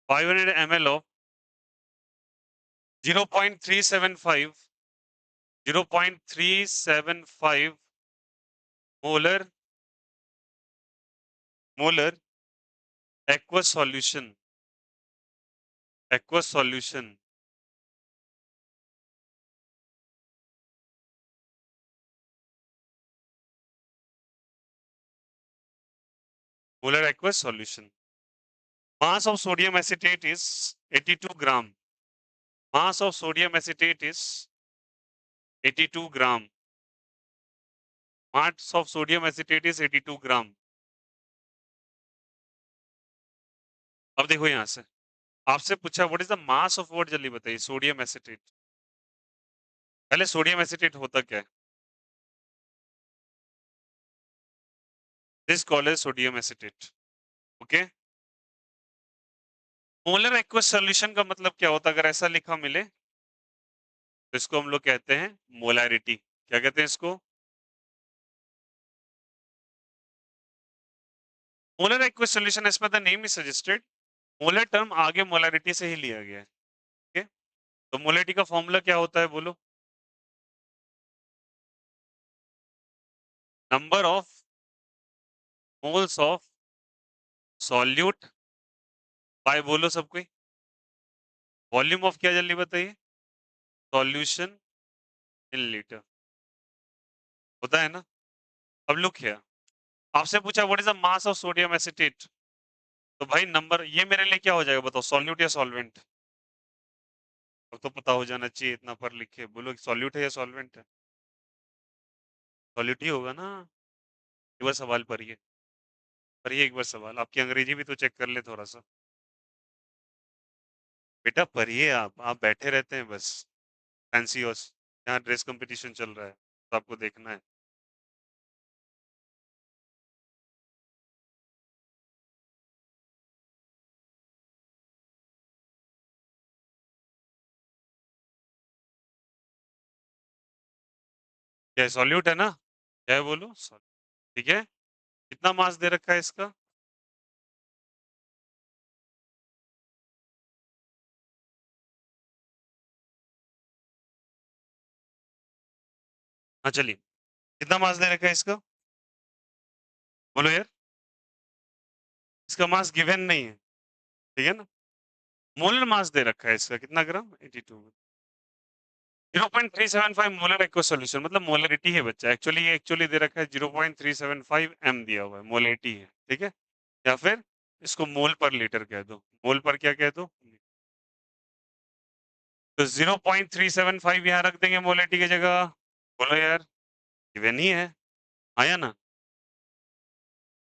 500 ml of 0.375 0.375 molar molar aqueous solution molar aqueous solution. Mass of sodium acetate is 82 gram. Mass of sodium acetate is 82 gram. Mass of sodium acetate is 82 gram. अब देखो यहां से आपसे पूछा what is the mass of what, जल्दी बताइए। Sodium acetate, पहले sodium acetate होता क्या है? This call is sodium acetate, okay. Molar aqueous solution का मतलब क्या होता है? अगर ऐसा लिखा मिले तो इसको हम लोग कहते हैं मोलैरिटी। क्या कहते हैं इसको? Molar aqueous solution, as per the name is suggested, molar term आगे मोलैरिटी से ही लिया गया है, ओके। तो मोलैरिटी का फॉर्मूला क्या होता है बोलो? Number of moles of solute bye, बोलो सब कोई, वॉल्यूम ऑफ क्या, जल्दी बताइए? सॉल्यूशन इन लीटर, होता है ना? अब लुक हियर, आपसे पूछा what is the mass of sodium acetate, तो भाई नंबर ये मेरे लिए क्या हो जाएगा बताओ, सॉल्यूट या सॉल्वेंट? अब तो पता हो जाना चाहिए, इतना पर लिखे, बोलो सॉल्यूट है या सॉल्वेंट है? सॉल्यूट ही होगा ना। एक बार सवाल पढ़िए, पढ़िए एक बार सवाल, आपकी अंग्रेजी भी तो चेक कर ले थोड़ा सा। बेटा पढ़िए, आप बैठे रहते हैं बस फैंसी और यहाँ ड्रेस कंपटीशन चल रहा है तो आपको देखना है। क्या सॉल्यूट है ना? क्या है बोलो? ठीक है, कितना मास दे रखा है इसका? हाँ चलिए, कितना मास दे रखा है इसका? बोलो यार, इसका मास गिवन नहीं है, ठीक है ना? मोलर मास दे रखा है इसका, कितना ग्राम? 82। 0.375 मोलर एक्वस सॉल्यूशन, मतलब मोलरिटी है बच्चा, एक्चुअली दे रखा है 0.375 एम दिया हुआ है, मोलरिटी है, ठीक है। या फिर इसको मोल पर लीटर कह दो, मोल पर क्या कह दो? तो 0.375 यहाँ रख देंगे मोलरिटी की जगह। बोलो यार, गिवन ही है, आया ना?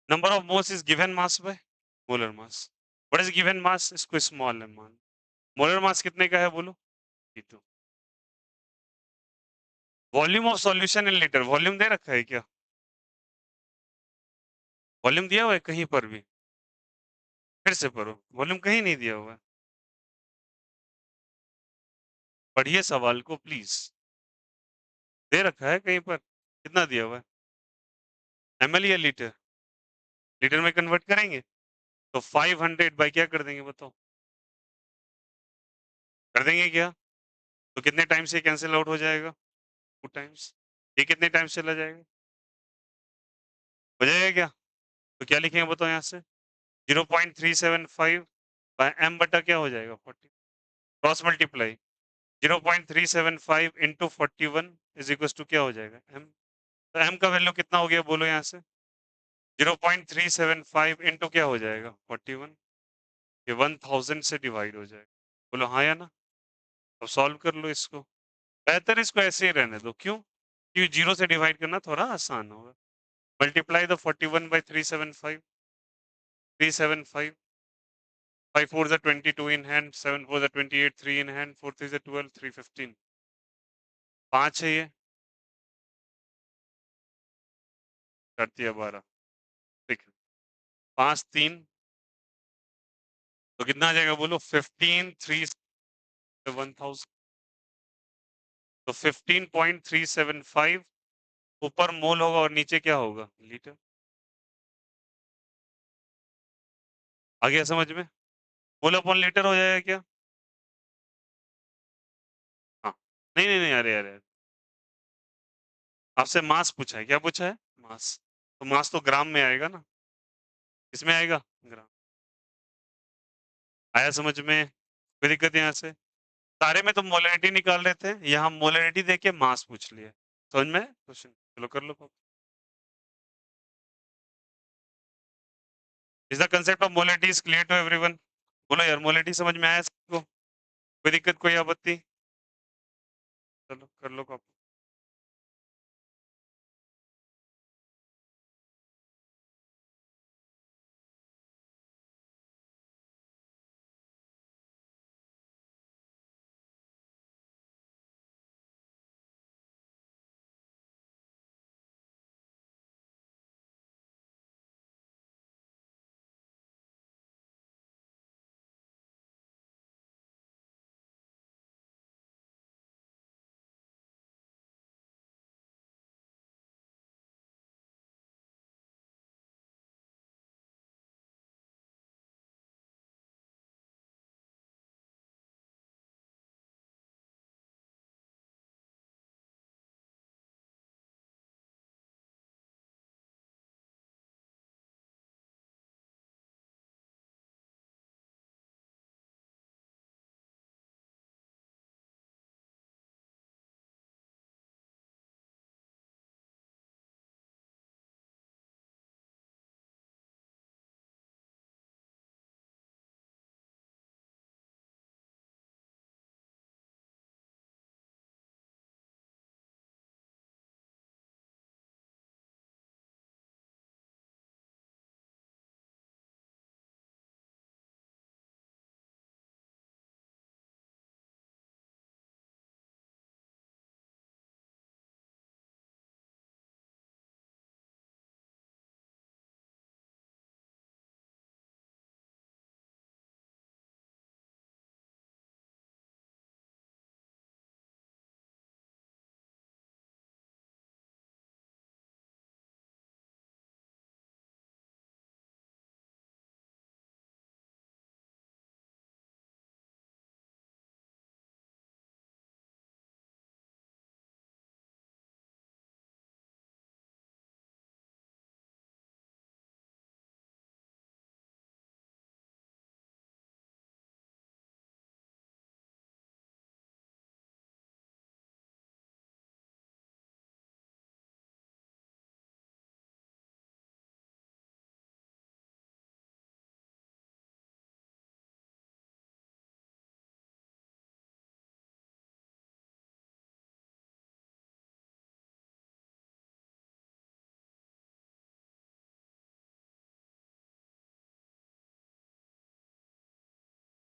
Number of moles is given mass by molar mass. What is given mass? इसको स्मॉल है मान। मोलर मास कितने का है बोलो? 82। Volume of solution in litre, volume दे रखा है क्या? वॉल्यूम दिया हुआ है कहीं पर भी? फिर से पढ़ो, वॉल्यूम कहीं नहीं दिया हुआ है। पढ़िए सवाल को प्लीज, दे रखा है कहीं पर? कितना दिया हुआ है? एमएल या लीटर? लीटर में कन्वर्ट करेंगे तो 500 बाय क्या कर देंगे बताओ? कर देंगे क्या? तो कितने टाइम से कैंसिल आउट हो जाएगा? 2 टाइम्स। ये कितने टाइम्स चला जाएगा? हो जाएगा क्या? तो क्या लिखेंगे बताओ यहाँ से? 0.375 m बटा क्या हो जाएगा 40 cross multiply 0.375 into 41 is equal to क्या हो जाएगा m। तो m का वैल्यू कितना हो गया बोलो यहाँ से 0.375 इंटू क्या हो जाएगा 41 ये 1000 से डिवाइड हो जाएगा बोलो हाँ या ना। अब सॉल्व कर लो इसको बेहतर इसको ऐसे ही रहने दो क्यों क्योंकि जीरो से डिवाइड करना थोड़ा आसान होगा multiply the 41 by 375 375 5 4 the 22 in hand 7 4 the 28 3 in hand 4 3 the 12 315 5 है ये कर दिया 12 ठीक है 5 3 तो कितना आ जाएगा बोलो 15 3 1000 तो 15.375 ऊपर मोल होगा और नीचे क्या होगा लीटर आ गया समझ में मोल अपॉन लीटर हो जाएगा क्या हाँ नहीं नहीं नहीं अरे अरे आपसे मास पूछा है क्या पूछा है मास तो मास तो ग्राम में आएगा ना इसमें आएगा ग्राम आया समझ में कोई दिक्कत यहाँ से सारे में तो मोलरिटी निकाल रहे थे यहाँ मोलरिटी देके मास पूछ लिया समझ में क्वेश्चन चलो कर लो is the concept of molarity is clear to everyone बोलो यार मोलरिटी समझ में आया सबको कोई दिक्कत कोई आपत्ति चलो कर लो copy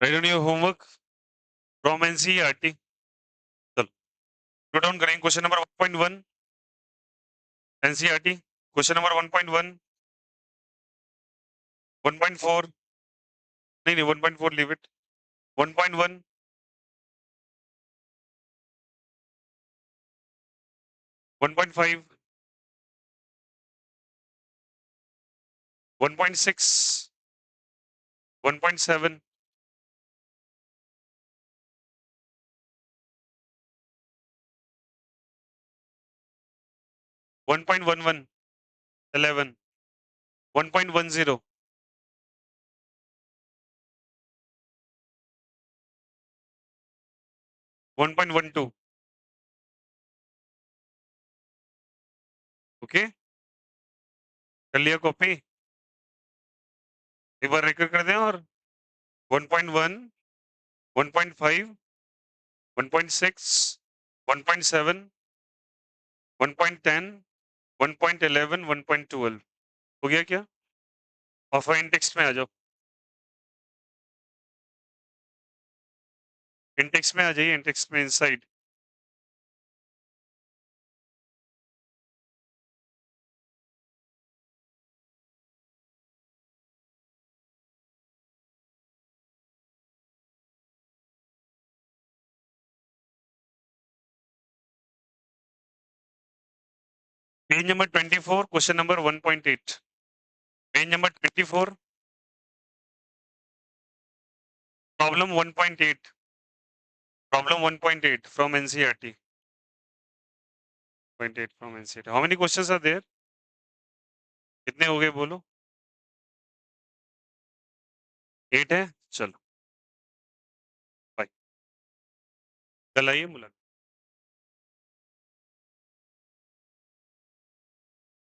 write on your homework from NCERT चलो नोट डाउन करेंगे question number 1.1 NCERT question number 1.1 1.4 नहीं नहीं 1.4 लीव इट 1.1 1.5 1.6 1.7 1.11 11 1.10 1.12 ओके कर लिया कॉपी एक बार रिकॉर्ड कर दें और 1.1 1.5 1.6 1.7 1.10 1.11 1.12 हो गया क्या और इंडेक्स में आ जाओ इंडेक्स में आ जाइए इंडेक्स में inside page number 24 question number 1.8 page number 24 problem 1.8 problem 1.8 from NCERT 0.8 from NCERT how many questions are there कितने हो गए बोलो 8 है चलो बाय कल आइए मुलाकात